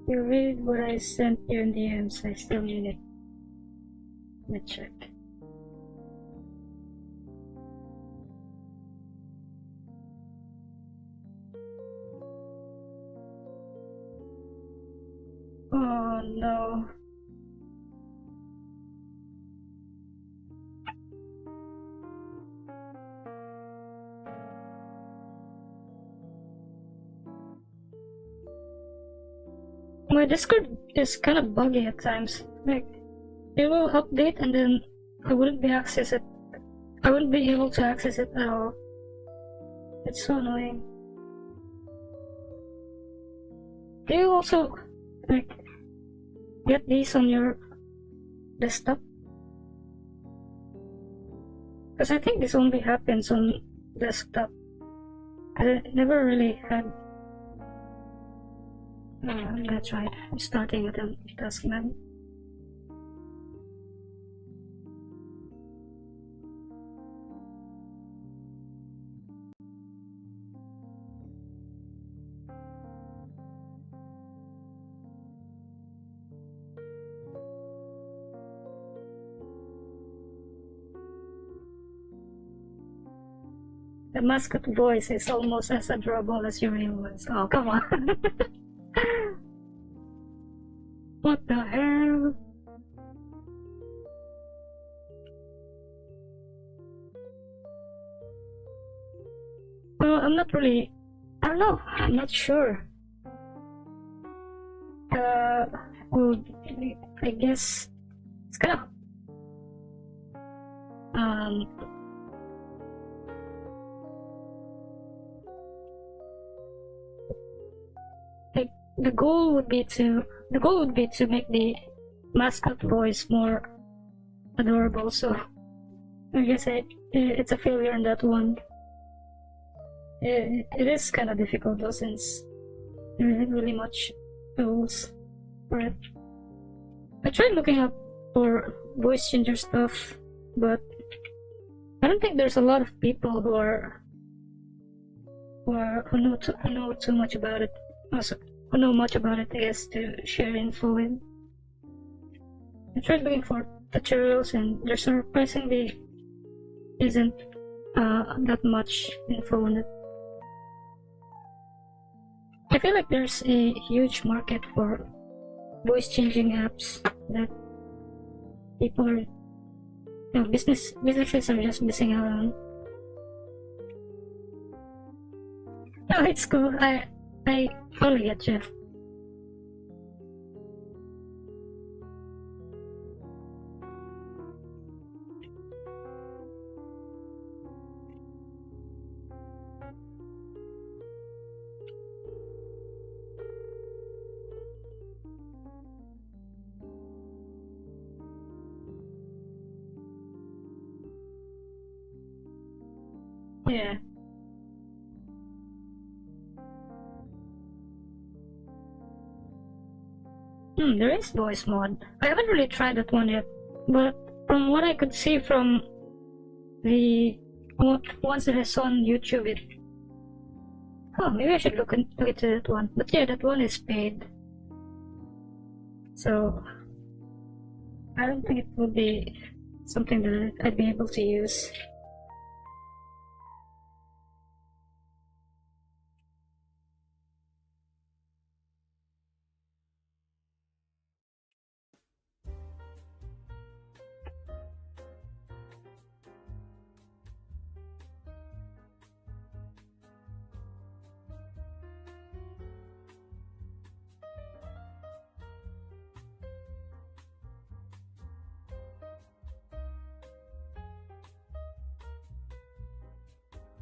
You read what I sent you in DMs. I still need it. Let me check. Oh no. My Discord is kind of buggy at times. Like, it will update and then I wouldn't be able to access it at all. It's so annoying. Do you also like get these on your desktop? Because I think this only happens on desktop. I never really had. I'm gonna try starting with a task menu. The mascot voice is almost as adorable as your real voice. Oh, come on. What the hell? Well, I'm not really. I don't know. I'm not sure. Well, I guess it's kind of. Like the goal would be to make the mascot voice more adorable. So I guess it's a failure in that one. It is kind of difficult though, since there isn't really much tools for it. I tried looking up for voice changer stuff, but I don't think there's a lot of people who know too much about it. Also, who know much about it, I guess, to share info with. I tried looking for tutorials, and there surprisingly isn't that much info on it. I feel like there's a huge market for voice changing apps that people are, businesses are just missing out on. No, it's cool. I totally get you. Yeah. There is voice mod. I haven't really tried that one yet, but from what I could see from the ones that I saw on YouTube, maybe I should look into that one. But yeah, that one is paid, so I don't think it would be something that I'd be able to use.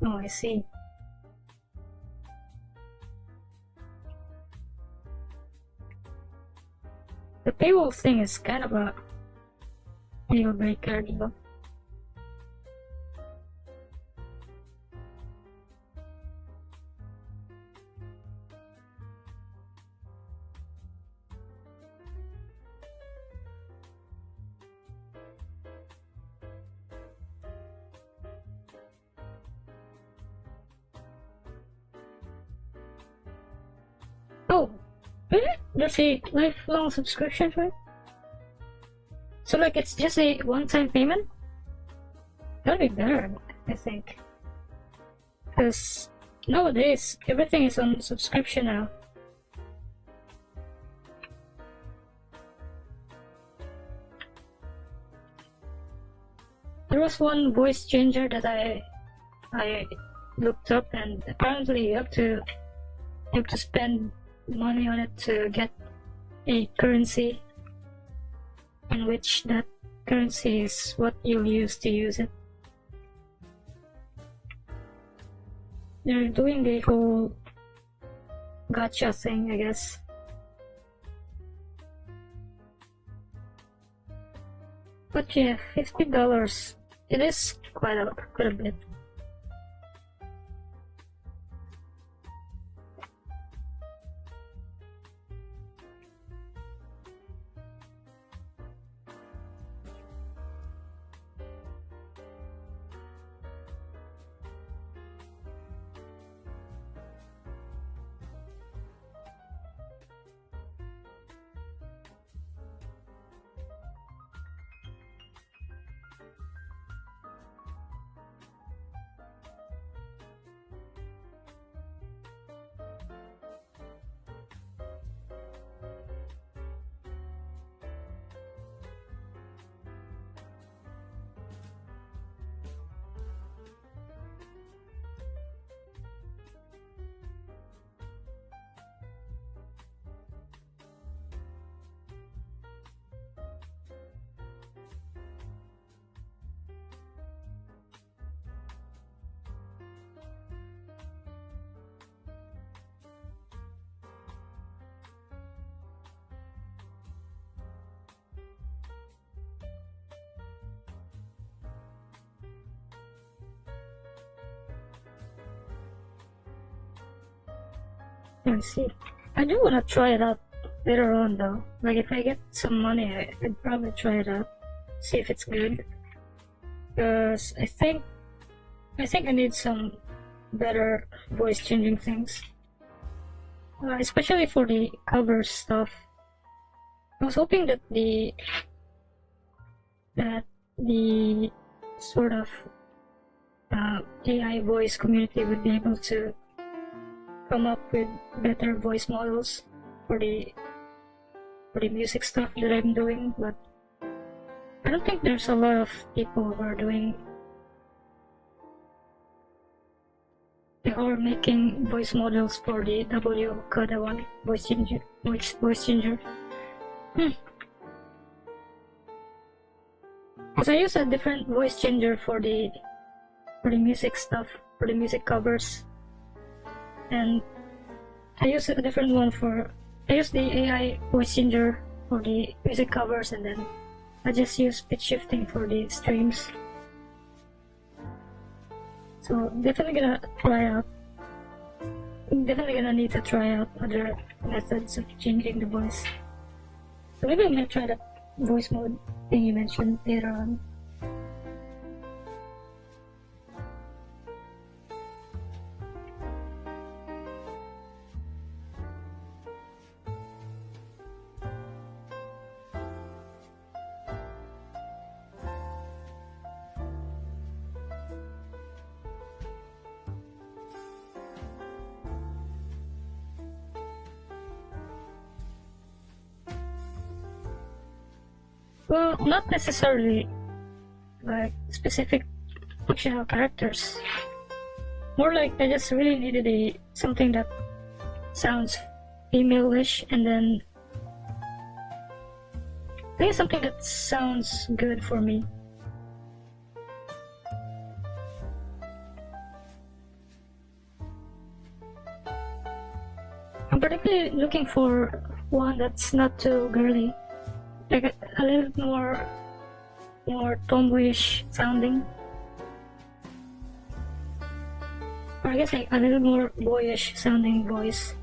Oh, I see. The paywall thing is kind of a deal breaker, though. Oh, Really? There's a lifelong subscription for it? So like it's just a one-time payment? That'd be better, I think. Because nowadays everything is on subscription now. There was one voice changer that I looked up, and apparently you have to spend money on it to get a currency, in which that currency is what you'll use to use it. They're doing the whole gotcha thing, I guess. But yeah, $50. It is quite a bit. I see. I do want to try it out later on though. Like if I get some money, I'd probably try it out, see if it's good. Because I think I need some better voice changing things, especially for the cover stuff. I was hoping that the sort of AI voice community would be able to come up with better voice models for the music stuff that I'm doing, but I don't think there's a lot of people who are making voice models for the WCADA one voice changer. Because I use a different voice changer for the music stuff, for the music covers, and I use a different one I use the AI voice changer for the music covers, and then I just use pitch shifting for the streams. So definitely gonna need to try out other methods of changing the voice. So maybe I'm gonna try that voice mode thing you mentioned later on. Well, not necessarily like specific fictional characters. More like I just really needed something that sounds female-ish, and then I think something that sounds good for me. I'm particularly looking for one that's not too girly, like a little more tomboyish sounding, or I guess like a little more boyish sounding voice.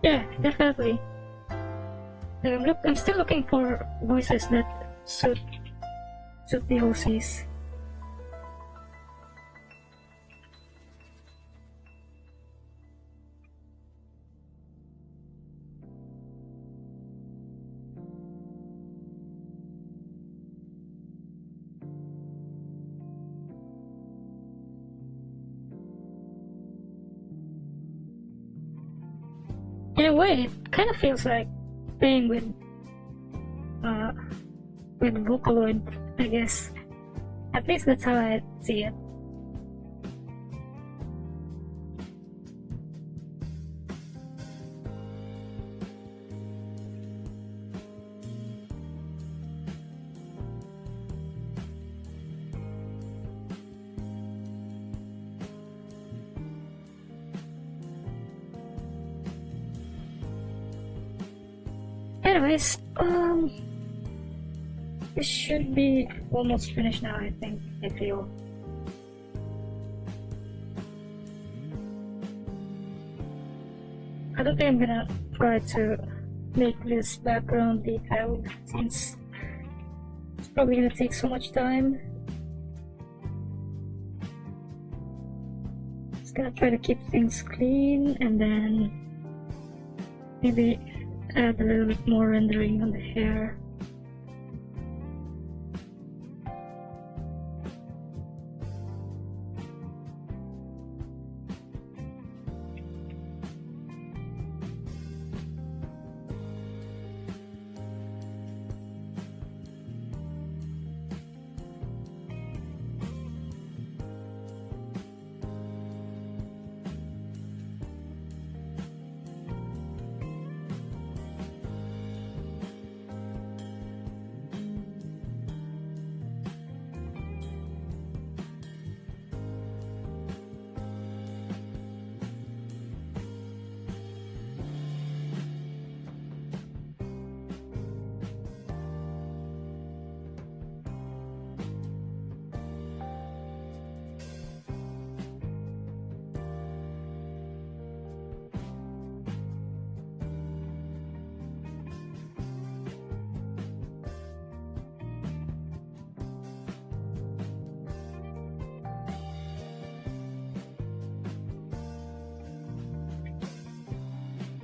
Yeah, definitely. I'm still looking for voices that suit the OCs. In a way, it kind of feels like playing uh with Vocaloid, I guess. At least that's how I see it. Anyways, this should be almost finished now, I think, I feel. I don't think I'm gonna try to make this background detailed since it's probably gonna take so much time. Just gonna try to keep things clean and then maybe add a little bit more rendering on the hair.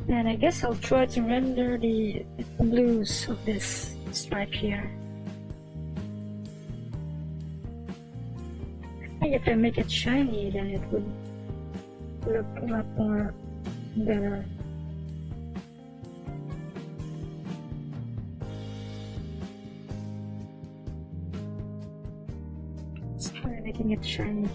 And I guess I'll try to render the blues of this stripe here. I think if I make it shiny, then it would look a lot more better. Let's try making it shiny.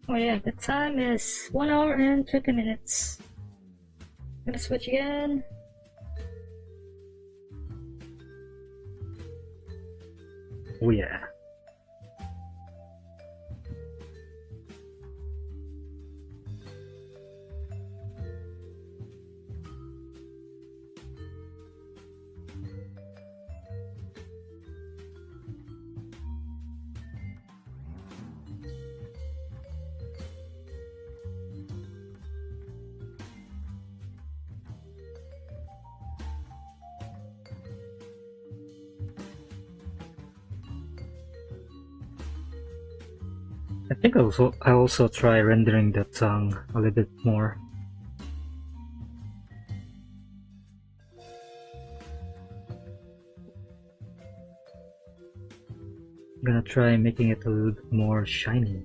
Oh yeah, the time is 1 hour and 20 minutes. Gonna switch again. Oh yeah. I think I also try rendering the tongue a little bit more. I'm gonna try making it a little bit more shiny.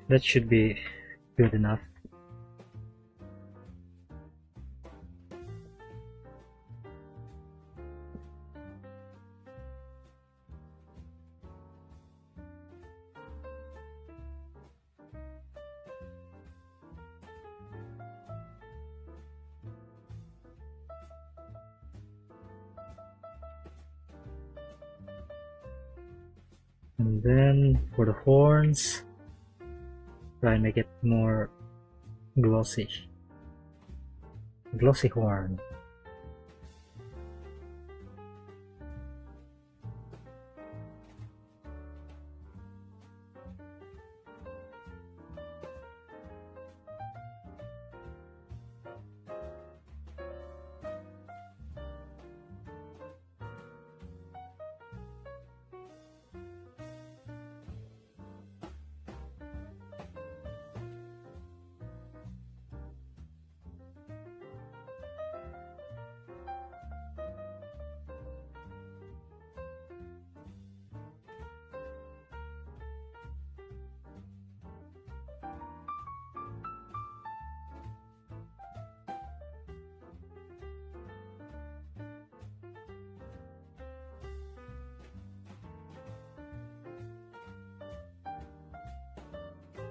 That should be good enough. And then for the horns, try and make it more glossy. Glossy horn.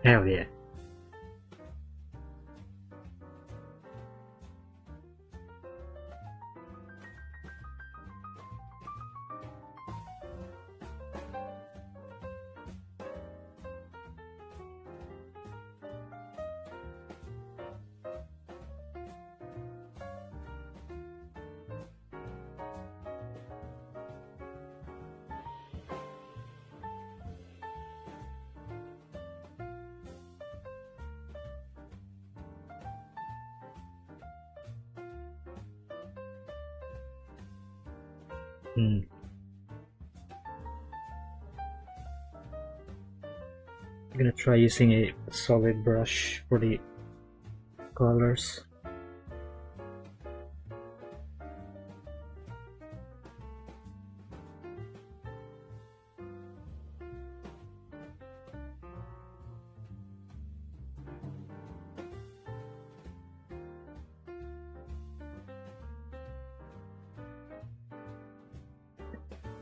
Hell yeah. I'm gonna try using a solid brush for the colors.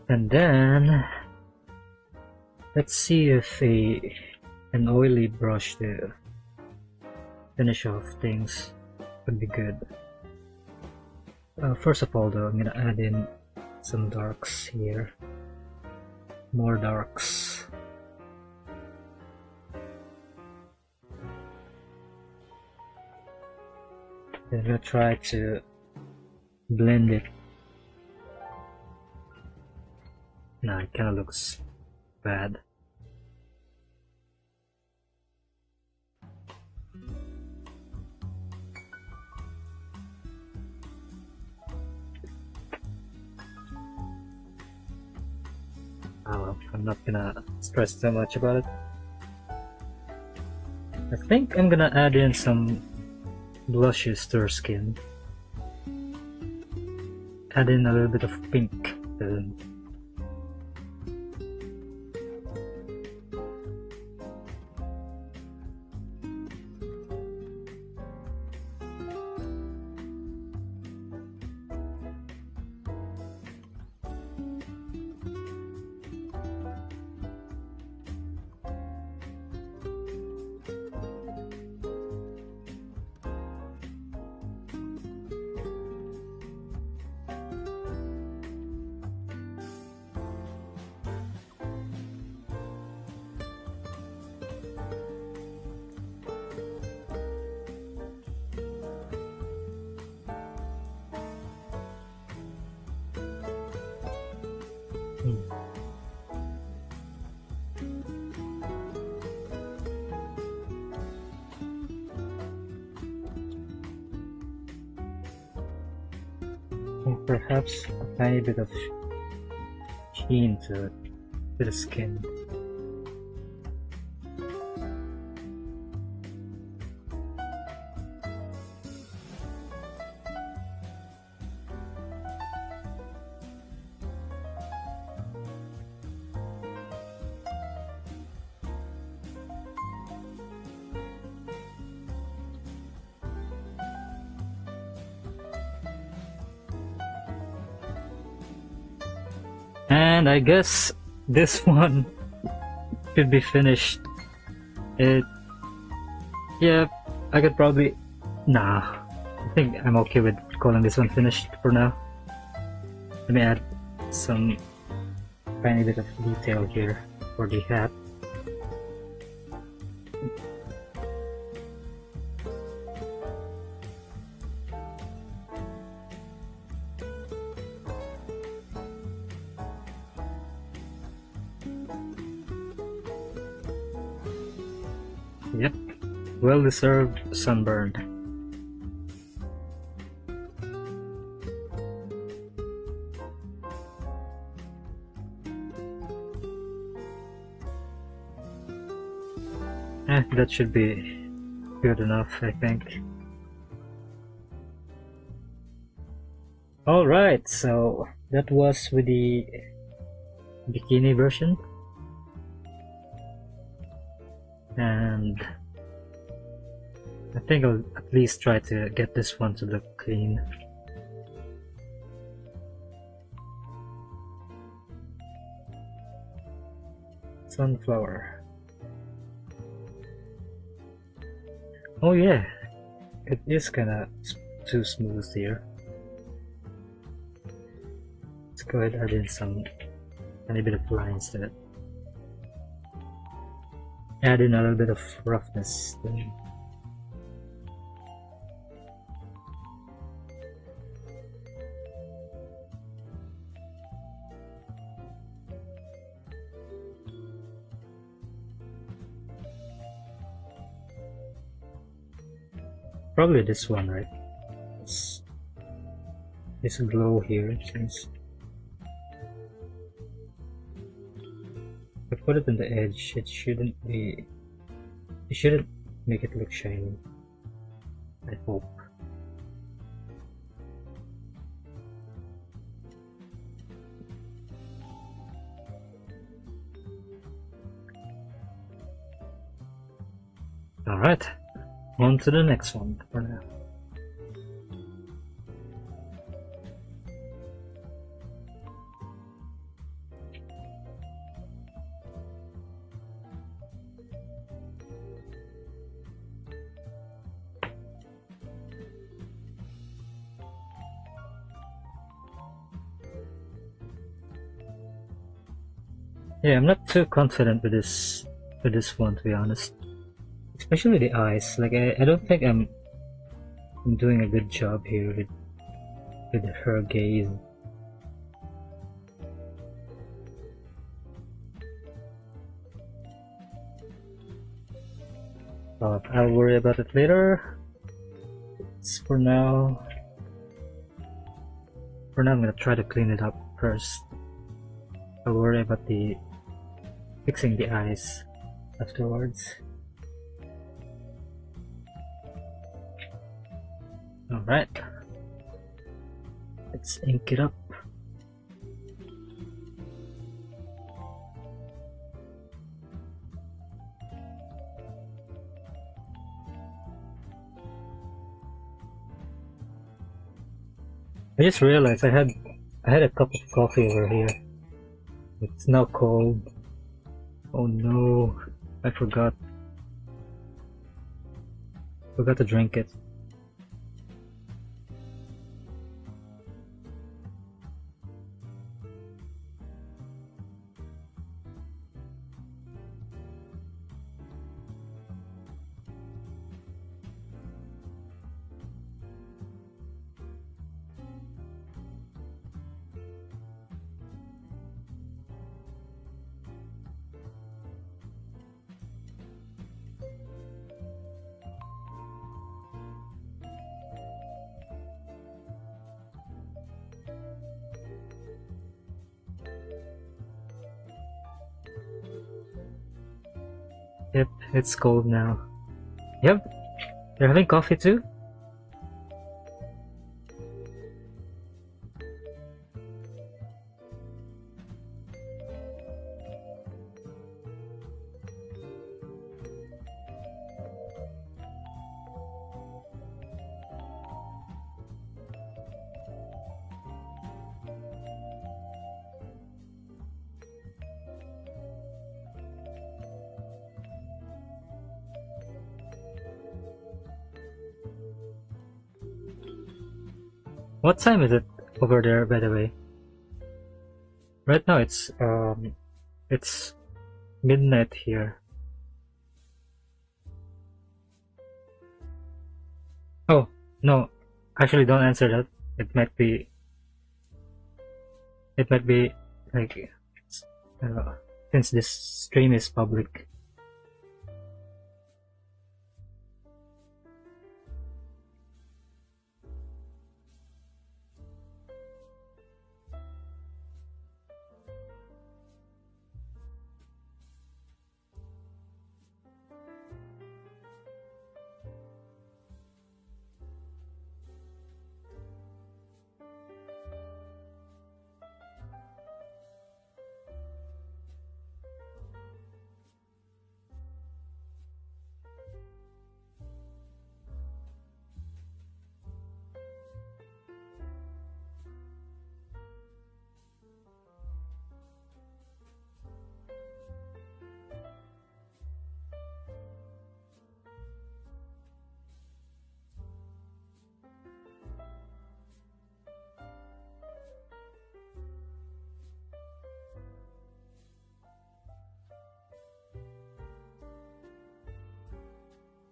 And then let's see if an oily brush to finish off things would be good. First of all though, I'm gonna add in some darks here. More darks. Then I'm gonna try to blend it. Nah, it kinda looks bad. Oh well, I'm not gonna stress too much about it. I think I'm gonna add in some blushes to her skin. Add in a little bit of pink. And perhaps a tiny bit of sheen to the skin. And I guess this one should be finished. Yeah, I could probably... Nah, I think I'm okay with calling this one finished for now. Let me add some tiny bit of detail here for the hat. Yep, well-deserved sunburn. That should be good enough, I think. Alright, so that was with the bikini version. And I think I'll at least try to get this one to look clean. Sunflower. Oh yeah, it is kinda too smooth here. Let's go ahead and add in tiny bit of lines to it. Add in a little bit of roughness then. Probably this one, right? This glow here, since if I put it on the edge, it shouldn't make it look shiny, I hope. Alright, on to the next one for now. Yeah, I'm not too confident with this one, to be honest. Especially the eyes. Like I don't think I'm doing a good job here with her gaze. But I'll worry about it later. For now, I'm gonna try to clean it up first. I'll worry about fixing the eyes afterwards. Alright, let's ink it up. I just realized I had a cup of coffee over here. It's now cold. Oh no, I forgot to drink it. Yep, it's cold now. Yep, you're having coffee too? What time is it over there, by the way? Right now it's midnight here. Oh, no. Actually, don't answer that. It might be. It might be like. Uh, since this stream is public.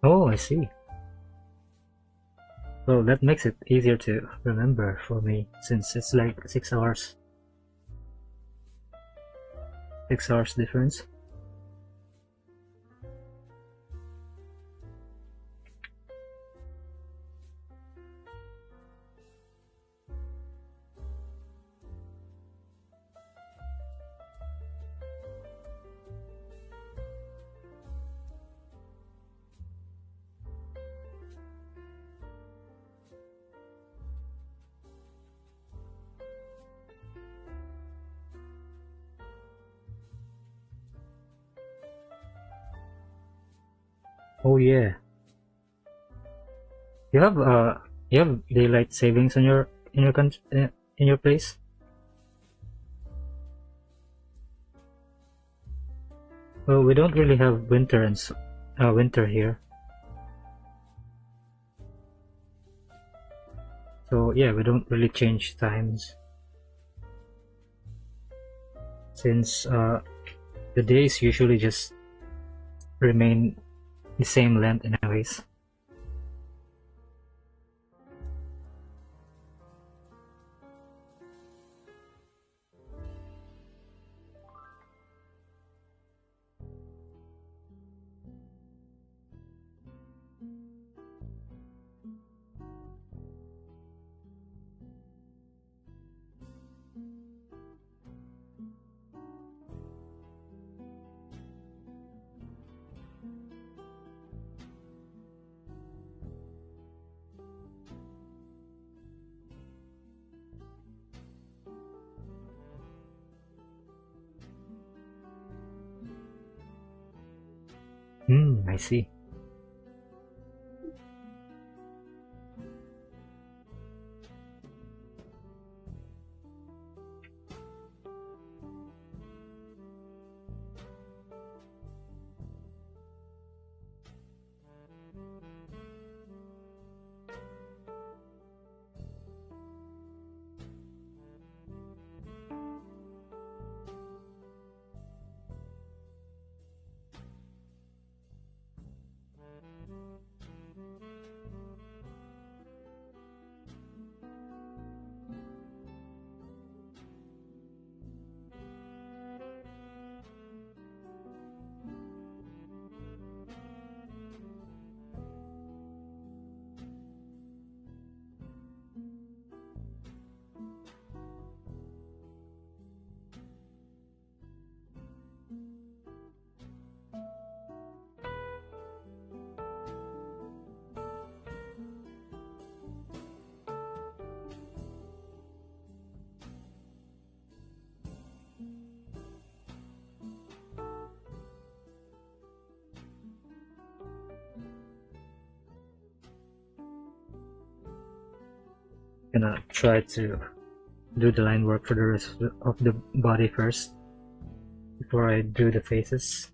Oh, I see. Well, that makes it easier to remember for me since it's like 6 hours. 6 hours difference. Oh yeah. You have daylight savings in your in your place? Well, we don't really have winter here. So yeah, we don't really change times since the days usually just remain the same length anyways. I see. Gonna try to do the line work for the rest of the body first before I do the faces.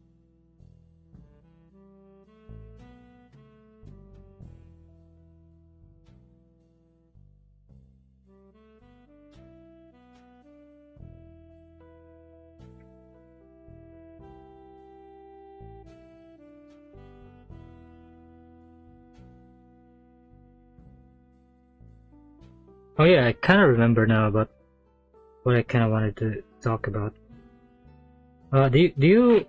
Oh yeah, I kind of remember now about what I kind of wanted to talk about. Do you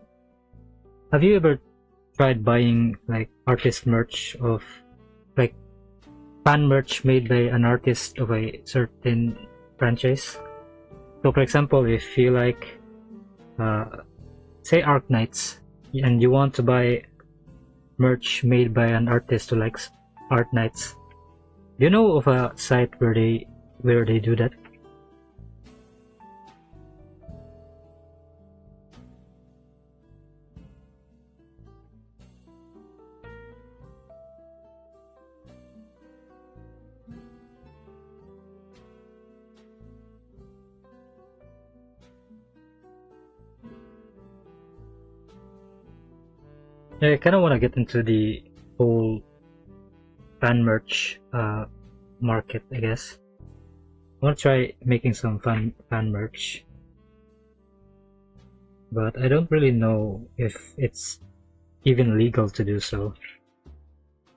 have you ever tried buying like artist merch of like fan merch made by an artist of a certain franchise? So, for example, if you like, say, Arc Knights, and you want to buy merch made by an artist who likes Arc Knights, do you know of a site where they do that? Yeah, I kind of want to get into the whole fan merch market, I guess. I want to try making some fan merch, but I don't really know if it's even legal to do so.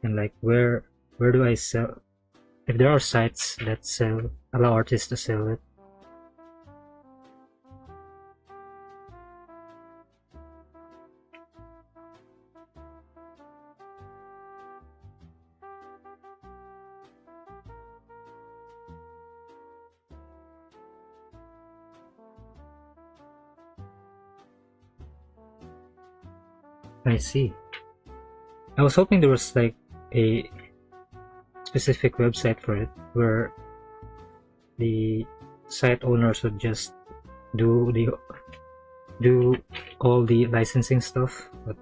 And like, where do I sell? If there are sites that allow artists to sell it. I see. I was hoping there was like a specific website for it where the site owners would just do the do all the licensing stuff, but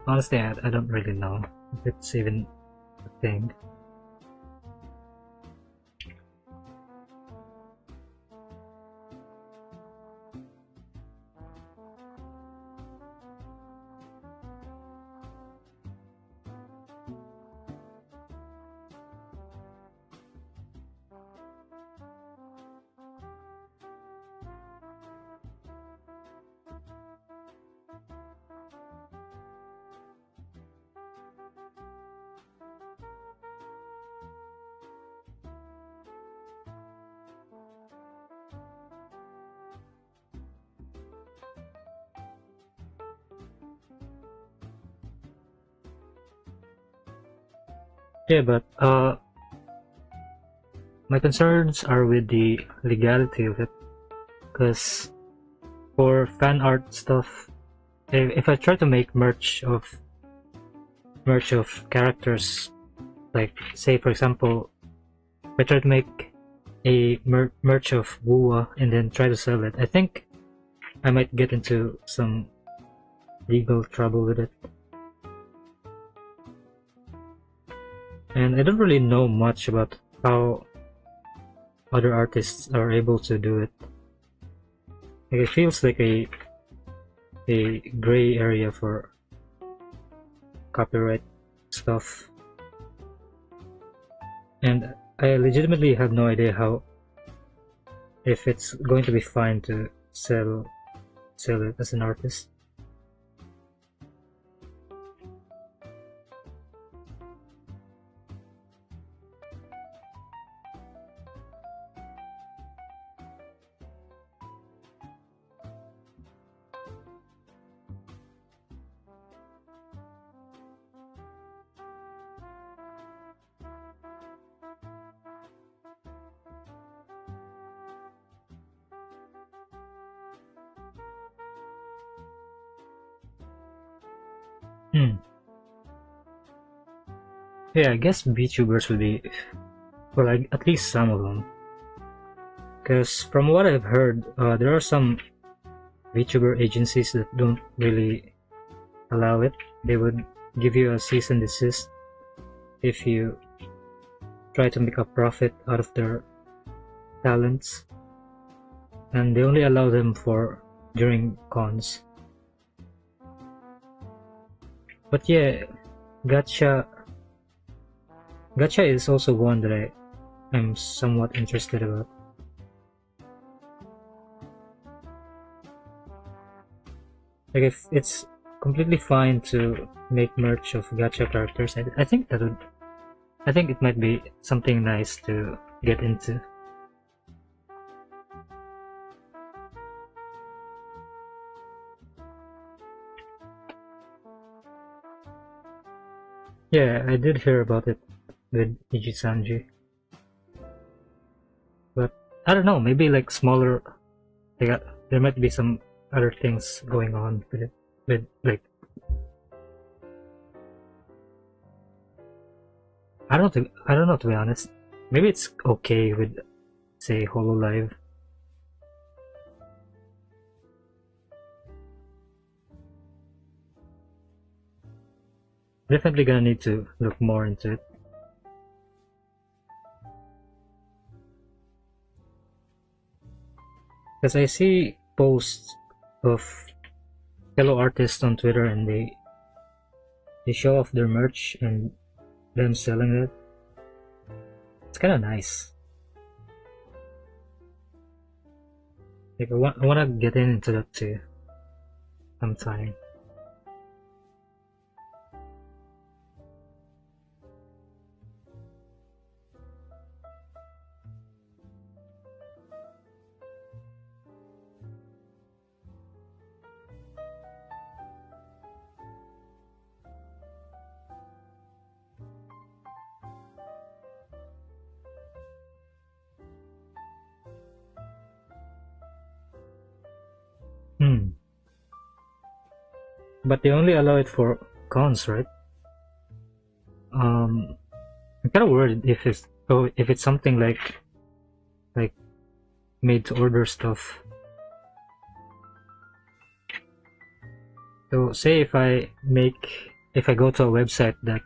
honestly, I don't really know if it's even a thing. Yeah, but my concerns are with the legality of it, because for fan art stuff, if I try to make merch of characters, like say for example, if I try to make a merch of Wua and then try to sell it, I think I might get into some legal trouble with it. And I don't really know much about how other artists are able to do it. Like, it feels like a gray area for copyright stuff. And I legitimately have no idea if it's going to be fine to sell it as an artist. Hmm. Yeah, I guess VTubers would be, well, like, at least some of them. Because from what I've heard, there are some VTuber agencies that don't really allow it. They would give you a cease and desist if you try to make a profit out of their talents, and they only allow them for during cons. But yeah, gacha is also one that I'm somewhat interested about. Like, if it's completely fine to make merch of gacha characters, I think that would I think it might be something nice to get into. Yeah, I did hear about it with Ichisanji. But I don't know, maybe like smaller, there might be some other things going on with it. With like, I don't know to be honest. Maybe it's okay with, say, Hololive. Definitely gonna need to look more into it. Because I see posts of fellow artists on Twitter and they show off their merch and them selling it. It's kind of nice. Like I wanna get into that too sometime. Hmm. But they only allow it for cons, right? I'm kind of worried if it's something like made to order stuff. So say if I go to a website that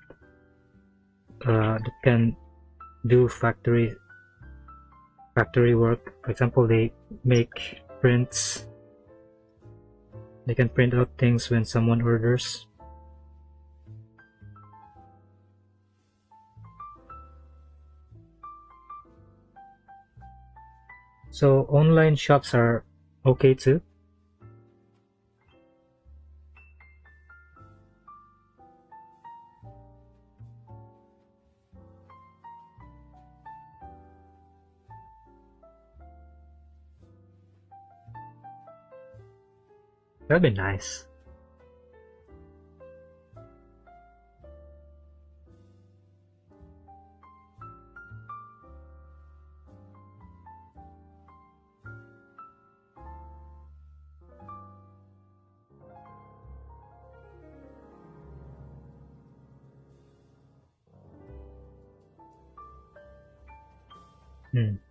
can do factory work. For example, they make prints. They can print out things when someone orders. So online shops are okay too. That'd be nice.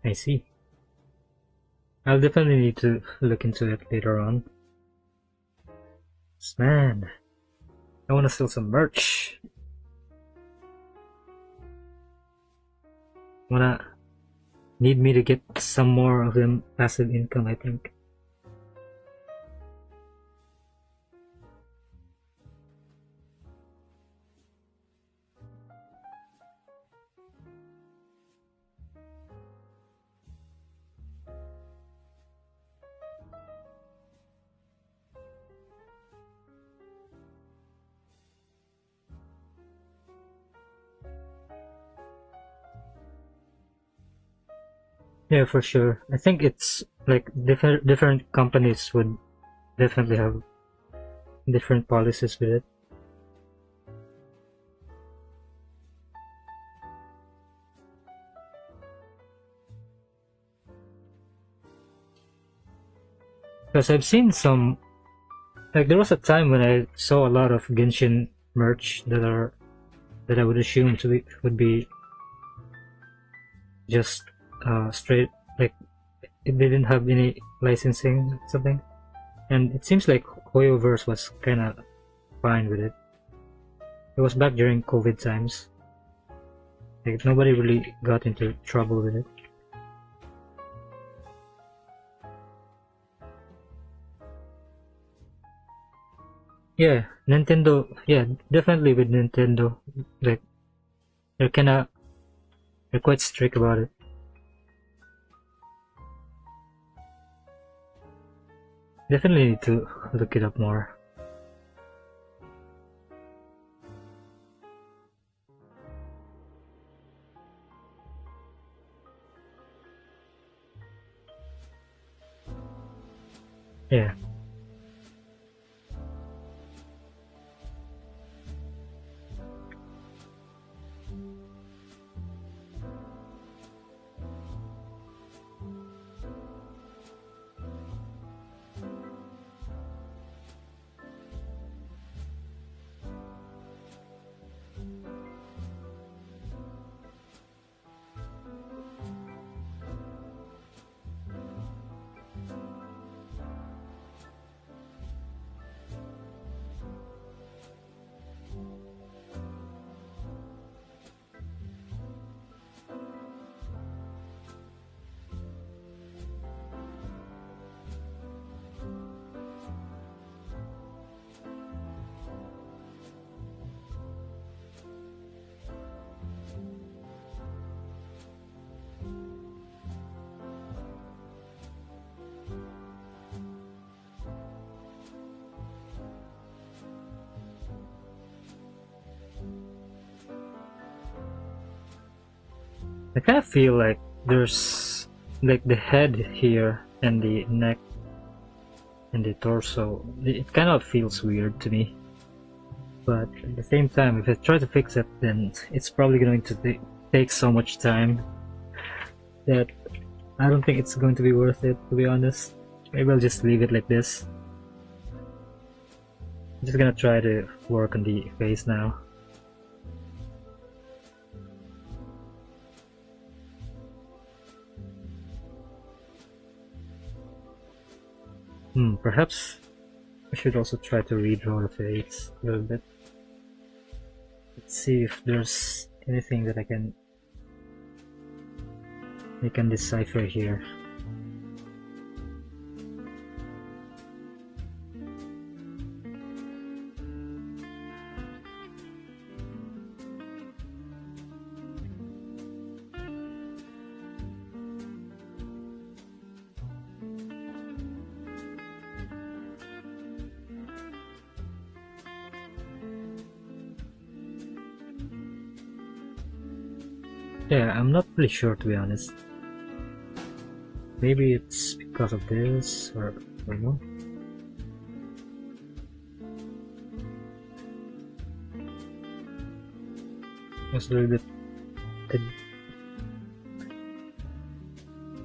I see. I'll definitely need to look into it later on. Man, I want to sell some merch. Wanna need me to get some more of them passive income, I think. Yeah, for sure. I think it's like different companies would definitely have different policies with it. Because I've seen some, like there was a time when I saw a lot of Genshin merch that I would assume would be just straight, like they didn't have any licensing or something, and it seems like Hoyoverse was kind of fine with it. It was back during COVID times. Like nobody really got into trouble with it. Yeah, Nintendo. Yeah, definitely with Nintendo. Like they're kinda they're quite strict about it. Definitely need to look it up more. Yeah. I kind of feel like there's like the head here and the neck and the torso. It kind of feels weird to me. But at the same time, if I try to fix it, then it's probably going to take so much time that I don't think it's going to be worth it, to be honest. Maybe I'll just leave it like this. I'm just gonna try to work on the face now. Perhaps I should also try to redraw the face a little bit. Let's see if there's anything that I can decipher here. Yeah, I'm not really sure, to be honest. Maybe it's because of this, or I don't know. It's a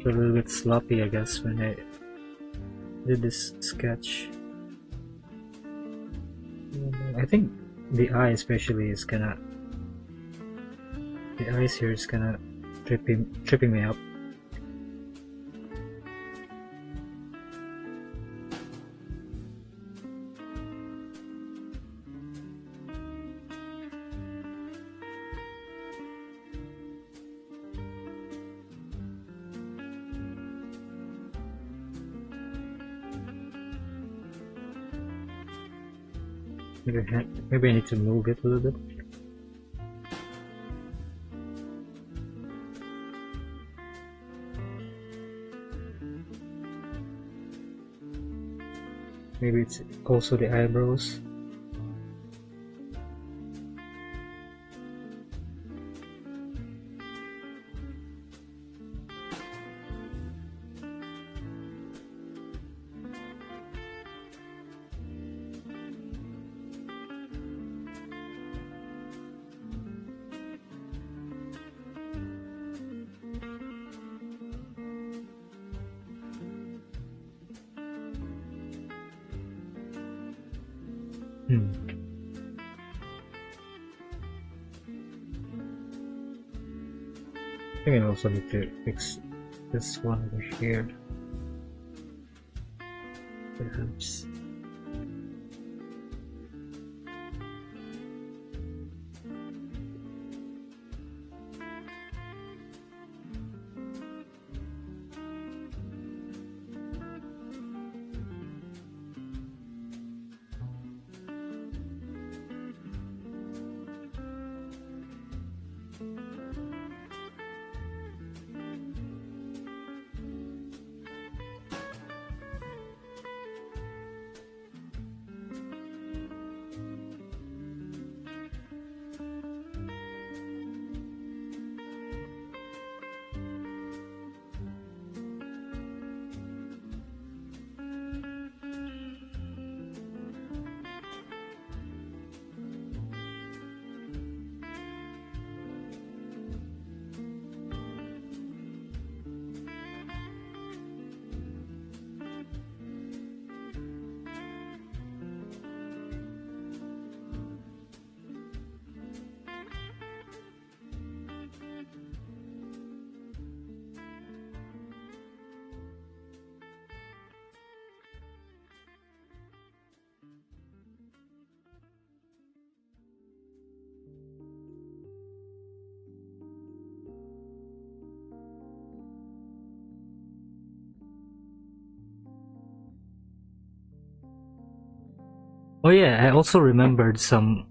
little bit sloppy, I guess, when I did this sketch. I think the eye especially is kinda... The eyes here is kinda tripping me up. Maybe I need to move it a little bit. Maybe it's also the eyebrows. I think I also need to fix this one over here. Perhaps. Oh yeah, I also remembered something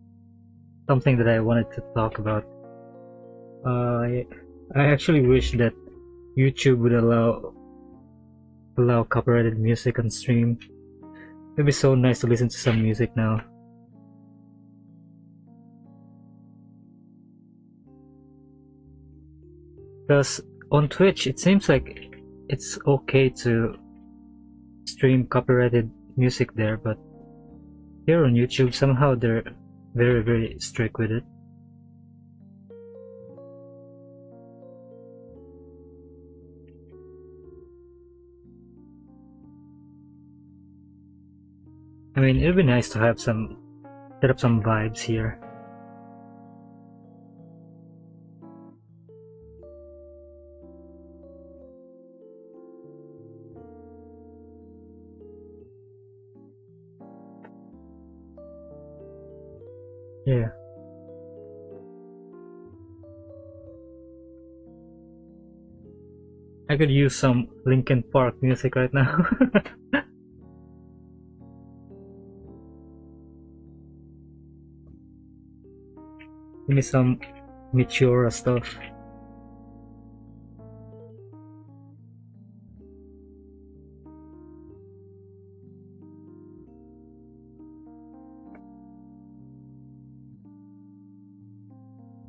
that I wanted to talk about. I I actually wish that YouTube would allow copyrighted music on stream. It'd be so nice to listen to some music now. Because on Twitch, it seems like it's okay to stream copyrighted music there, but here on YouTube, somehow they're very, very strict with it. I mean, it'd be nice to have set up some vibes here. Yeah. I could use some Linkin Park music right now. Give me some Meteora stuff.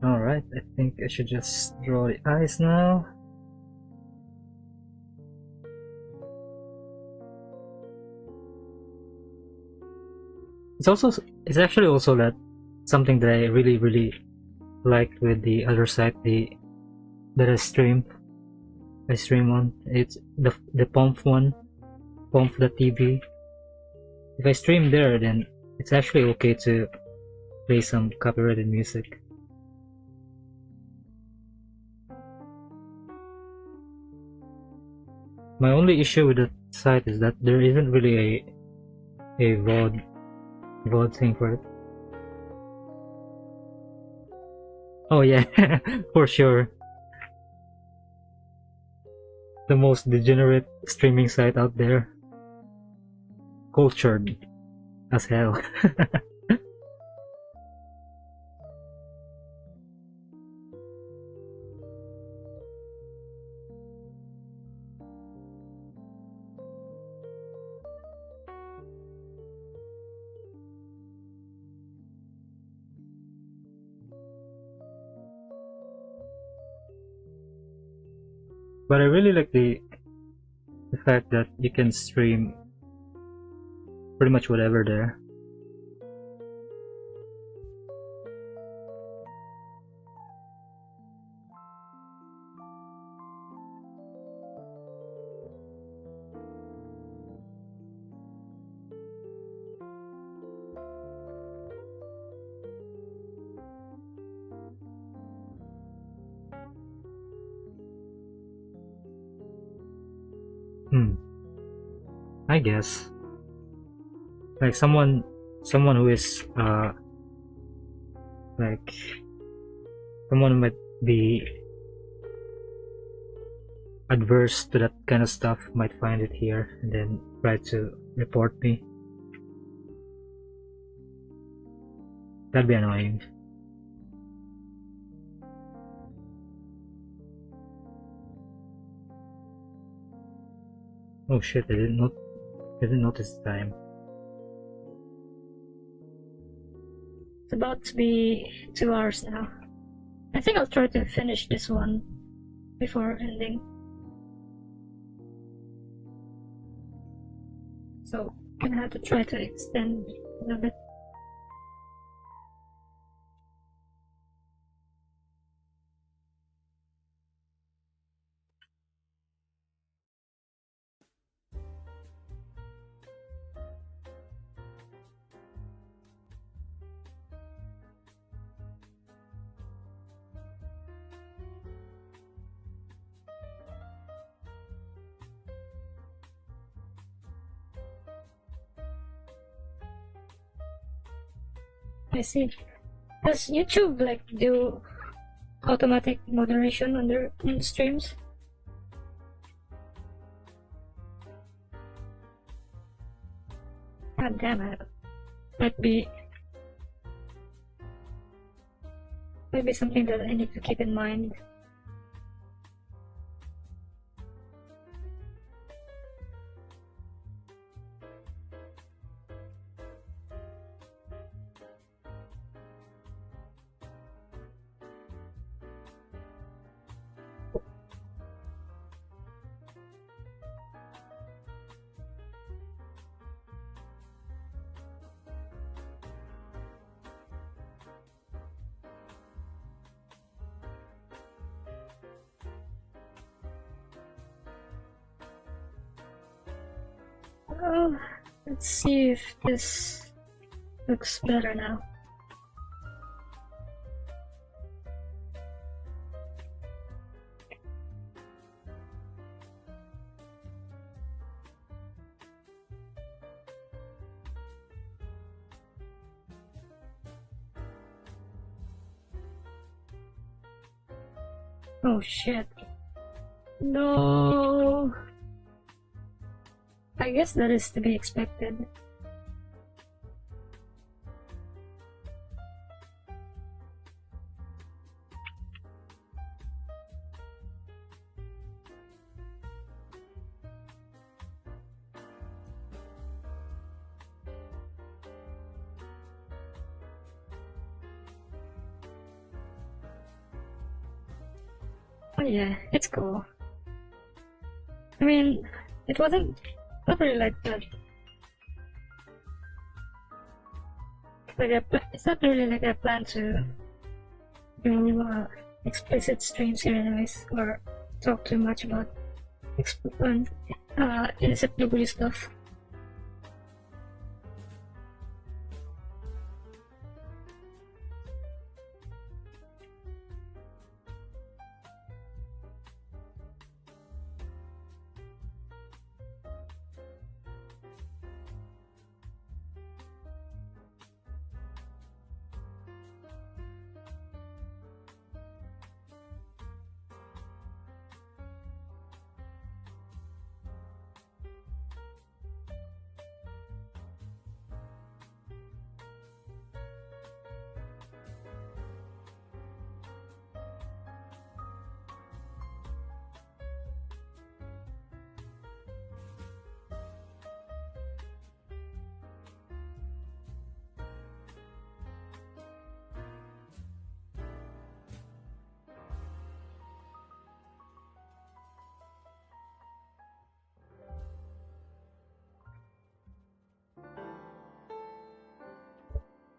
Alright, I think I should just draw the eyes now. It's actually also that something that I really liked with the other site that I stream on. It's the Pomp one, Pomp.tv. If I stream there, then it's actually okay to play some copyrighted music. My only issue with the site is that there isn't really a VOD thing for it. Oh yeah, for sure. The most degenerate streaming site out there. Cultured as hell. But I really like the fact that you can stream pretty much whatever there. I guess. Like someone who is like someone might be adverse to that kind of stuff might find it here and then try to report me. That'd be annoying. Oh shit, I didn't notice the time. It's about to be 2 hours now. I think I'll try to finish this one before ending. So I'm gonna have to try to extend a little bit. I see. Does YouTube like do automatic moderation on their streams? God damn it. might be something that I need to keep in mind. Well, let's see if this looks better now. Oh shit. No. I guess that is to be expected. Oh yeah, it's cool. I mean, it wasn't not really like that. It's not really like I plan to do explicit streams here anyways, or talk too much about acceptable stuff.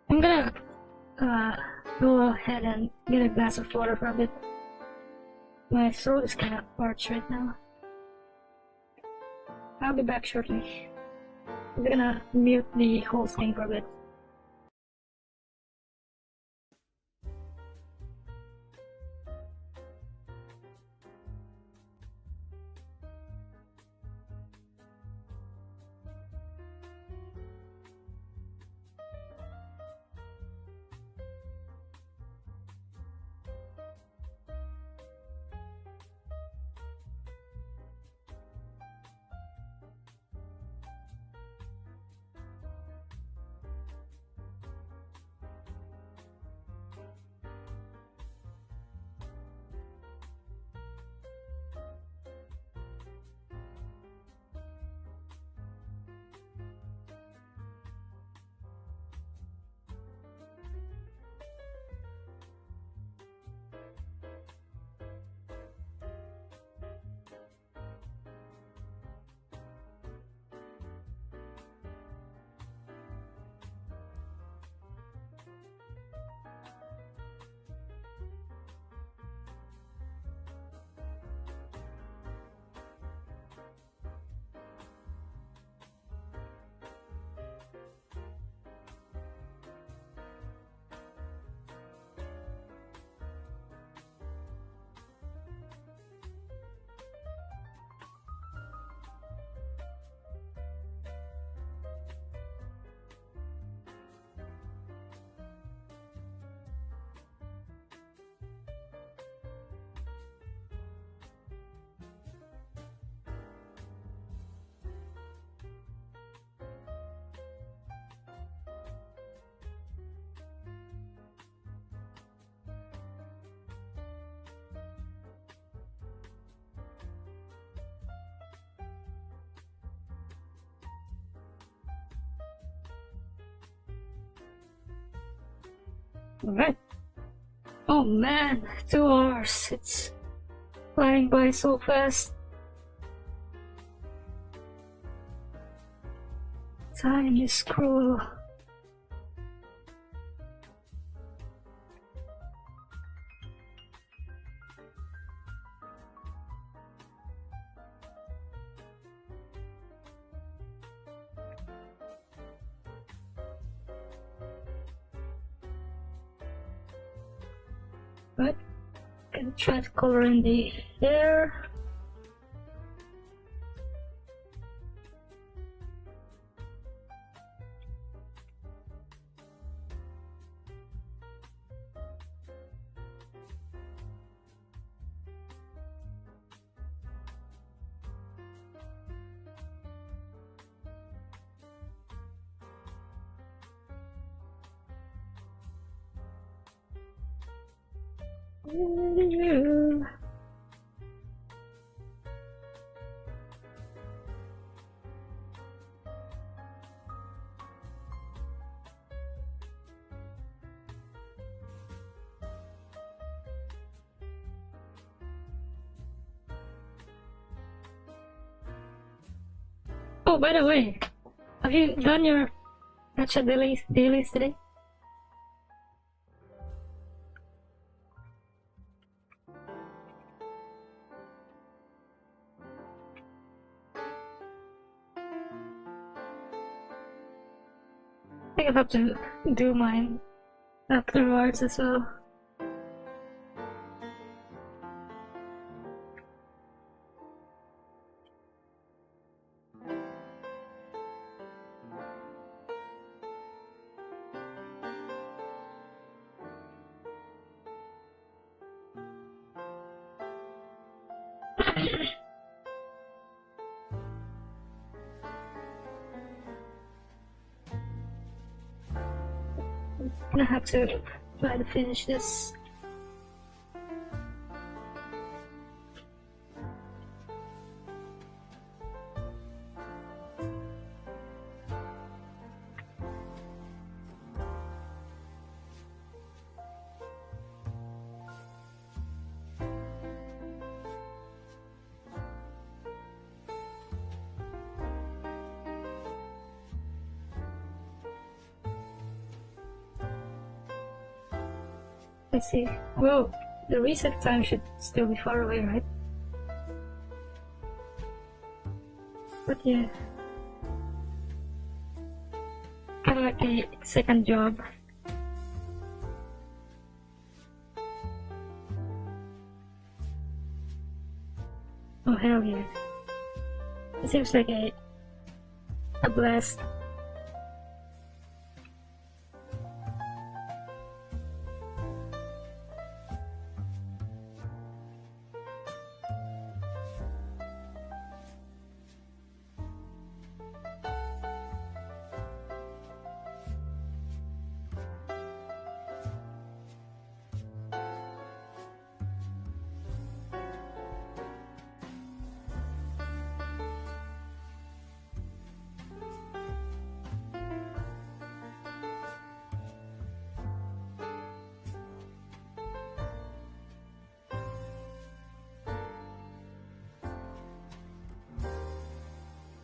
I'm gonna go ahead and get a glass of water for a bit. My throat is kinda parched right now. I'll be back shortly. I'm gonna mute the whole thing for a bit. Alright. Oh man, 2 hours. It's flying by so fast. Time is cruel. But gonna try to color in the hair. Oh, by the way, have you done your gacha dailies today? I think I have to do mine afterwards as well. I'm gonna have to try to finish this. Let's see. Well, the reset time should still be far away, right? But yeah. Kinda like a second job. Oh hell yeah. It seems like a blast.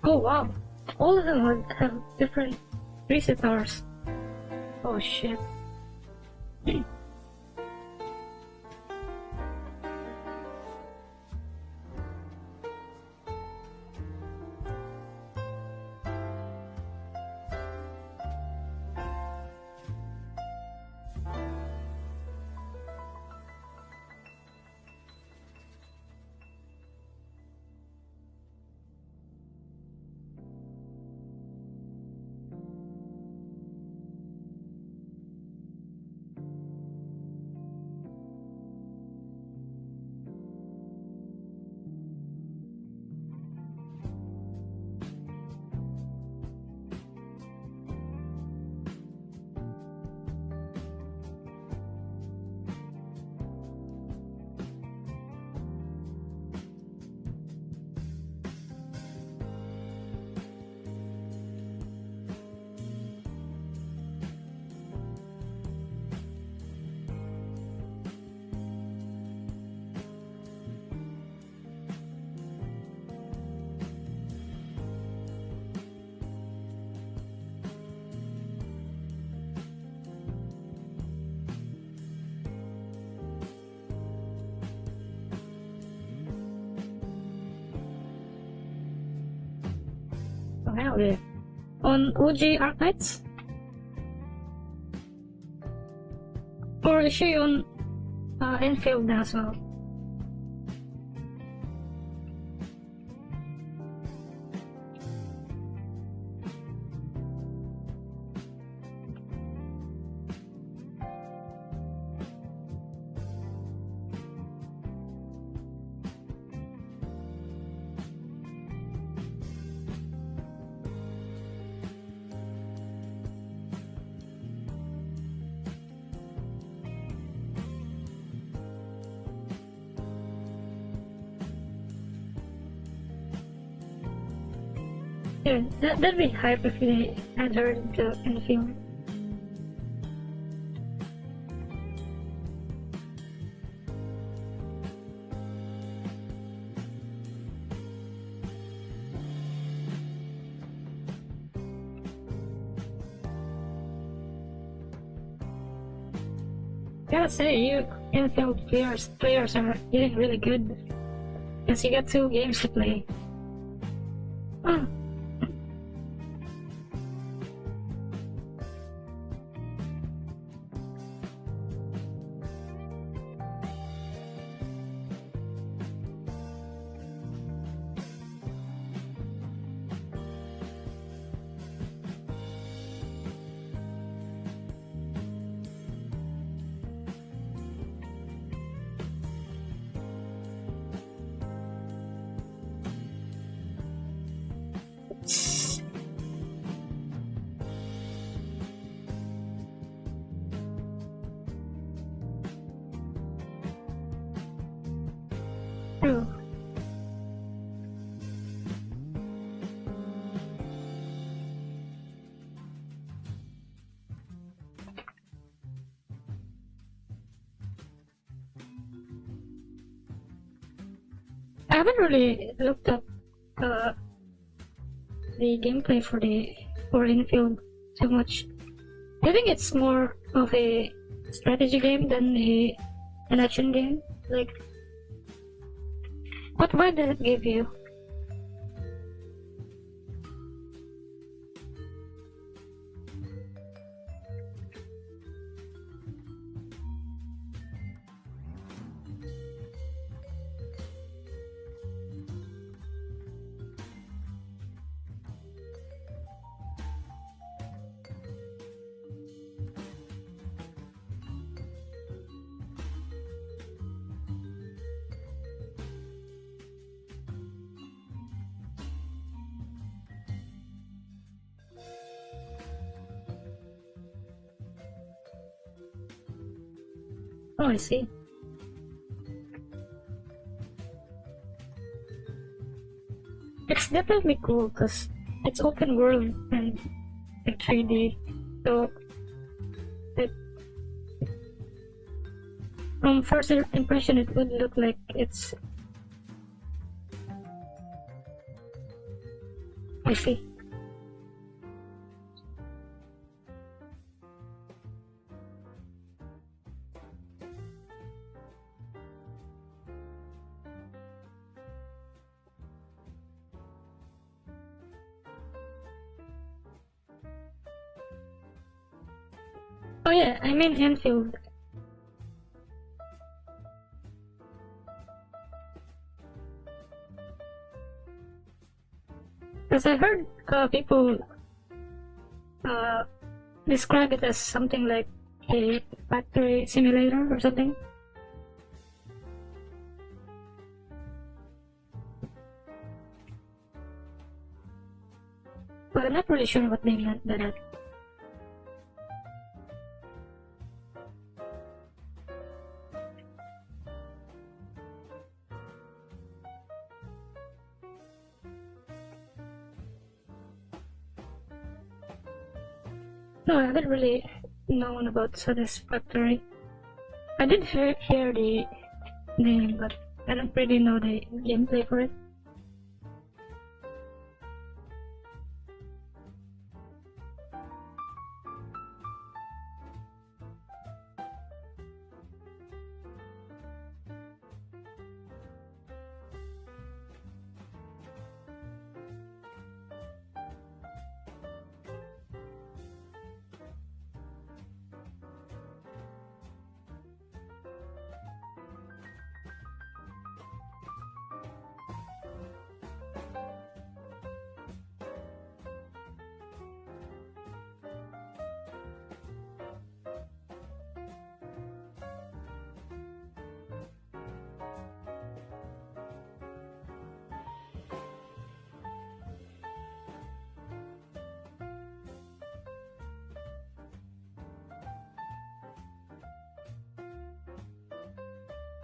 Oh wow, all of them have different reset hours. Oh shit. Wow, yeah. On OG Archites? Or is she on Enfield as well? Yeah, that'd be hype if they had her in the film. Gotta say, you infield players are getting really good. Because you got 2 games to play. Oh, true. I haven't really looked up uh, the gameplay for infield too much. I think it's more of a strategy game than an action game. Like, what vibe does it give you? Oh, I see. It's definitely cool because it's open world and like 3D. So, it, from first impression, it would look like it's. I see. Oh yeah, I mean Enfield. Because I heard people uh, describe it as something like a factory simulator or something. But I'm not really sure what they meant by that. No, I haven't really known about Satisfactory. I did hear the name, but I don't really know the gameplay for it.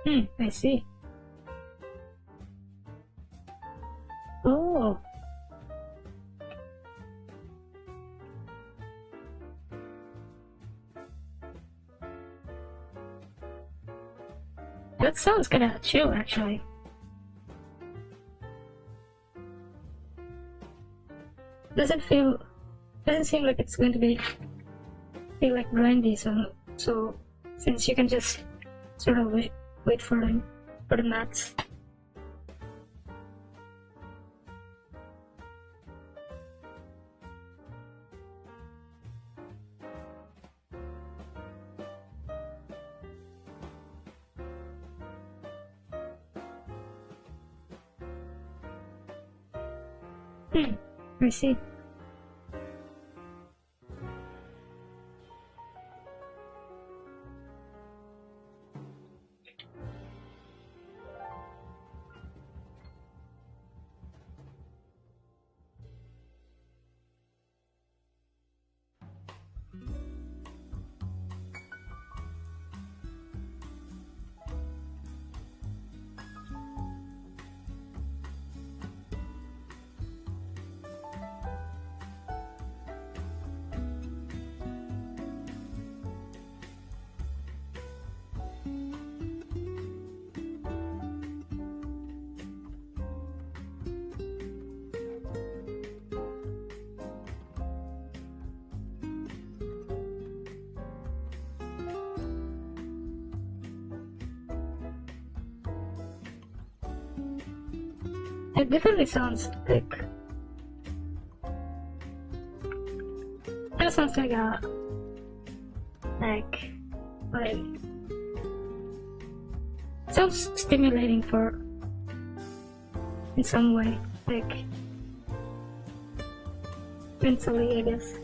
I see. Oh, that sounds kinda chill actually. Doesn't seem like it's going to feel like grindy, so since you can just sort of wait for the mats. I see. It definitely sounds that sounds like like like sounds stimulating for in some way, like mentally, I guess.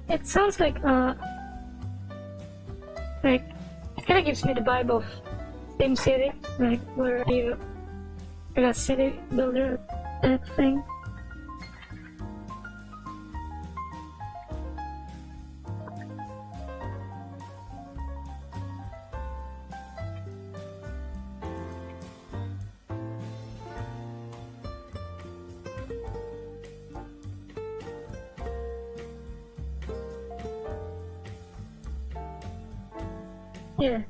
It sounds like it kind of gives me the vibe of Sim City, like where you like a city builder type thing. Yeah.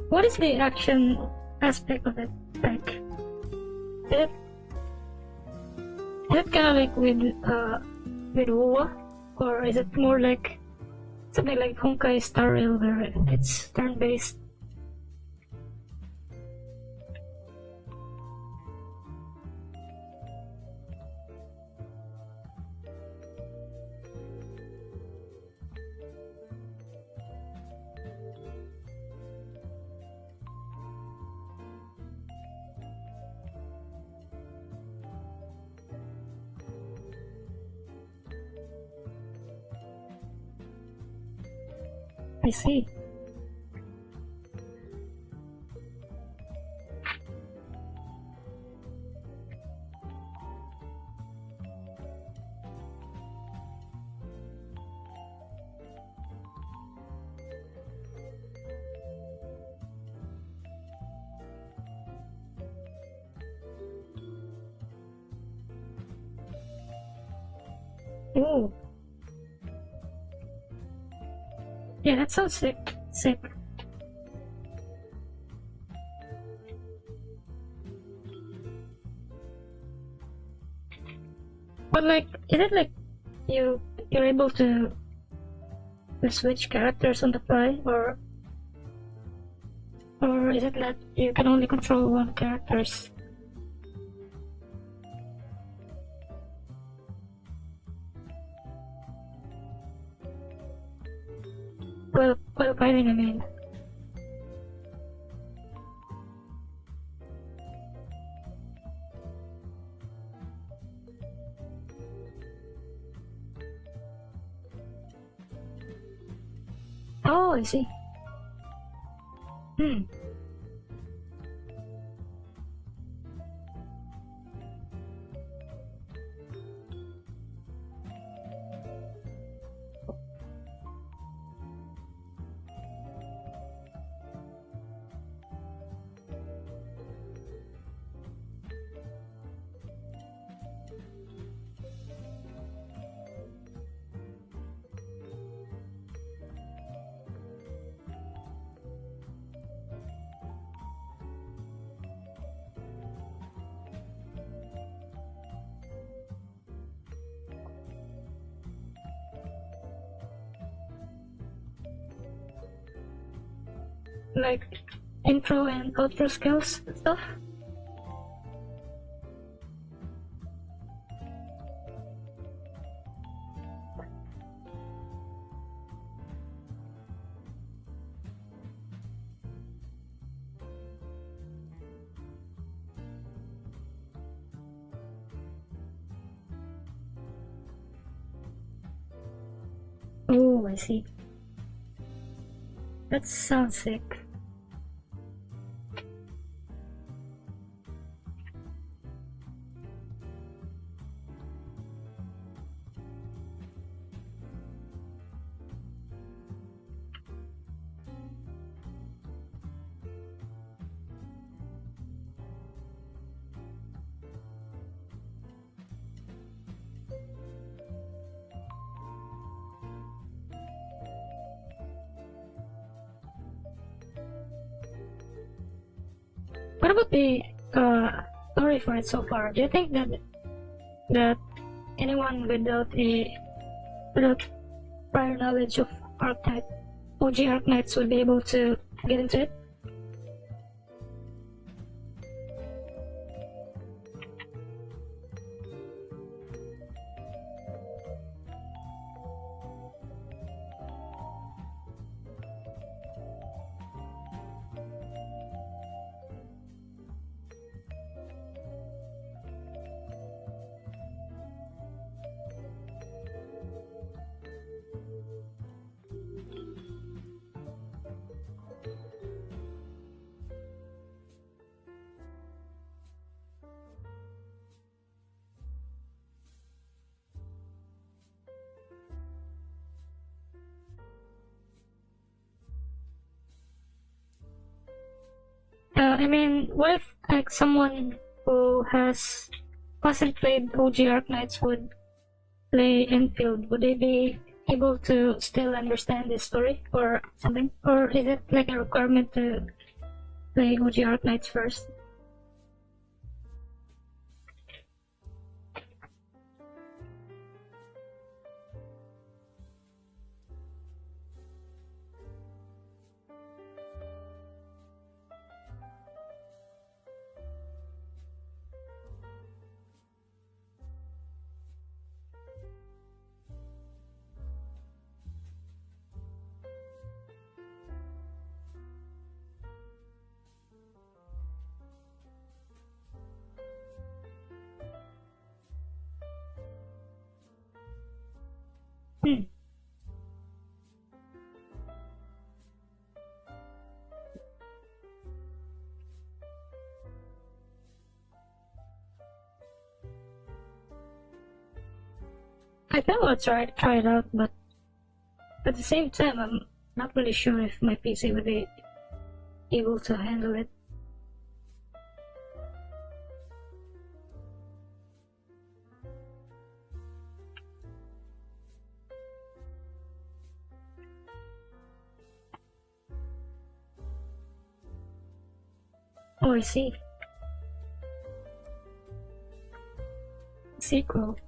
What is the action aspect of it like? Is it, is it kind of like with WoW, or is it more like something like Honkai Star Rail where it's turn-based? I see. Oh, yeah, that sounds sick. Sick. But like, is it like you're able to switch characters on the fly, or is it that you can only control one characters? While fighting, I mean. Oh, I see. Hmm. Like intro and outro skills and stuff. Oh, I see. That sounds sick. What about the story for it so far? Do you think that anyone without prior knowledge of Archetype, OG Archknights would be able to get into it? I mean, what if like someone who hasn't played OG Archknights would play Enfield? Would they be able to still understand this story or something? Or is it like a requirement to play OG Archknights first? Hmm. I think I'll try it out, but at the same time, I'm not really sure if my PC would be able to handle it. Oh, I see. Sequel.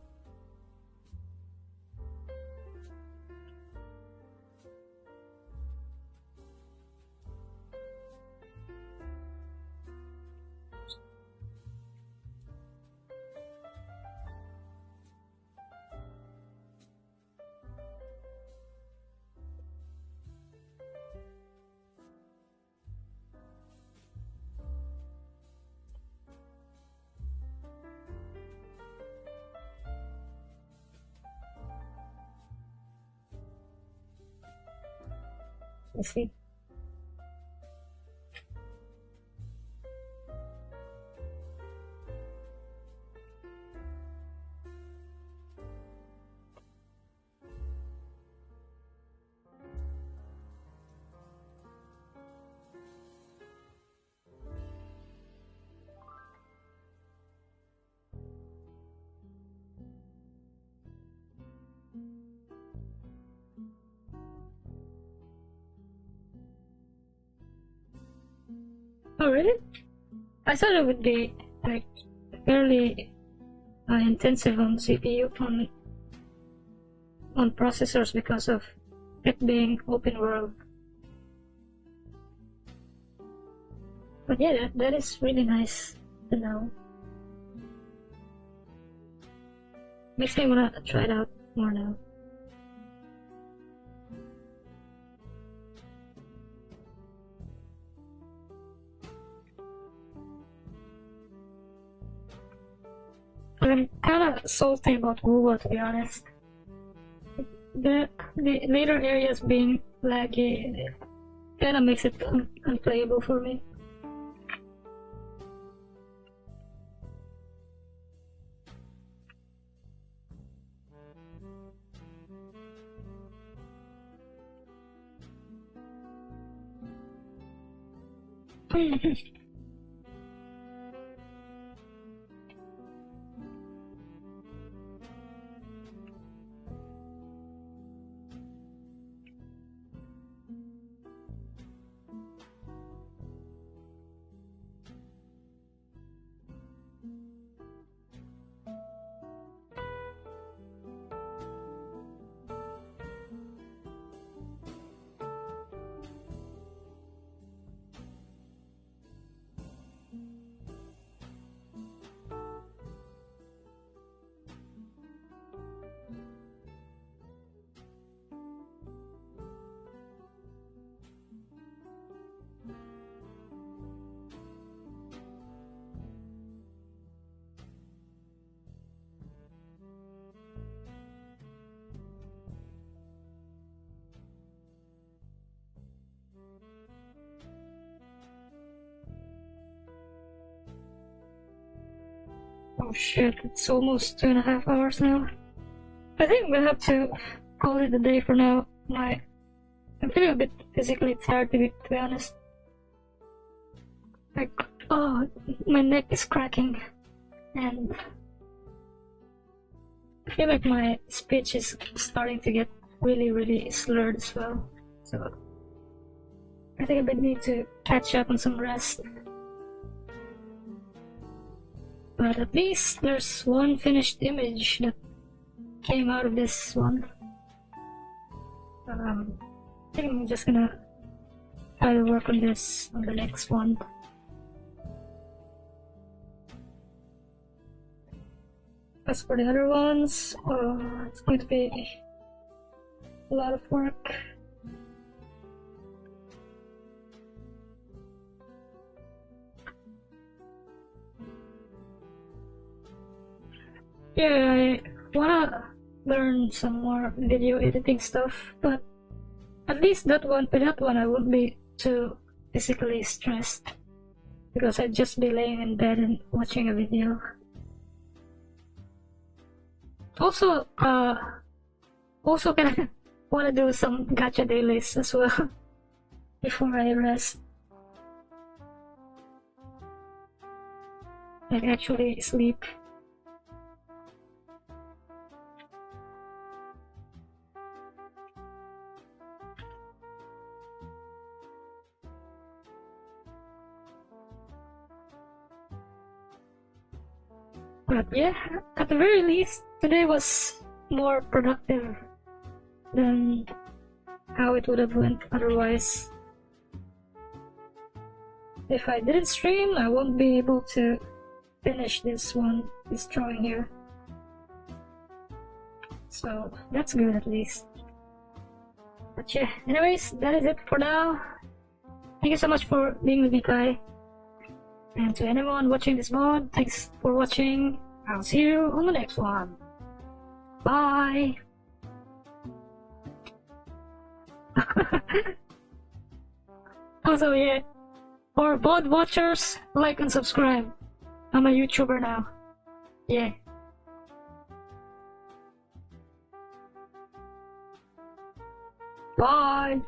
Let's see. Oh really? I thought it would be like fairly intensive on CPU on processors because of it being open world. But yeah, that is really nice to know. Makes me wanna try it out more now. I'm kinda salty about Google, to be honest. The later areas being laggy kinda makes it unplayable for me. Oh shit, it's almost 2.5 hours now. I think we'll have to call it a day for now. I'm feeling a bit physically tired, to be honest. Like, oh, my neck is cracking, and I feel like my speech is starting to get really slurred as well. So I think I need to catch up on some rest. But at least there's one finished image that came out of this one. I think I'm just gonna try to work on this on the next one. As for the other ones, it's going to be a lot of work. Yeah, I wanna learn some more video editing stuff, but at least with that one I won't be too physically stressed because I'd just be laying in bed and watching a video. Also kinda wanna do some gacha dailies as well before I rest. Like actually sleep. But yeah, at the very least, today was more productive than how it would have went otherwise. If I didn't stream, I won't be able to finish this drawing here. So that's good at least. But yeah, anyways, that is it for now. Thank you so much for being with me, Kai. And to anyone watching this mod, thanks for watching. I'll see you on the next one. Bye! Also, yeah, for both watchers, like and subscribe. I'm a YouTuber now. Yeah. Bye.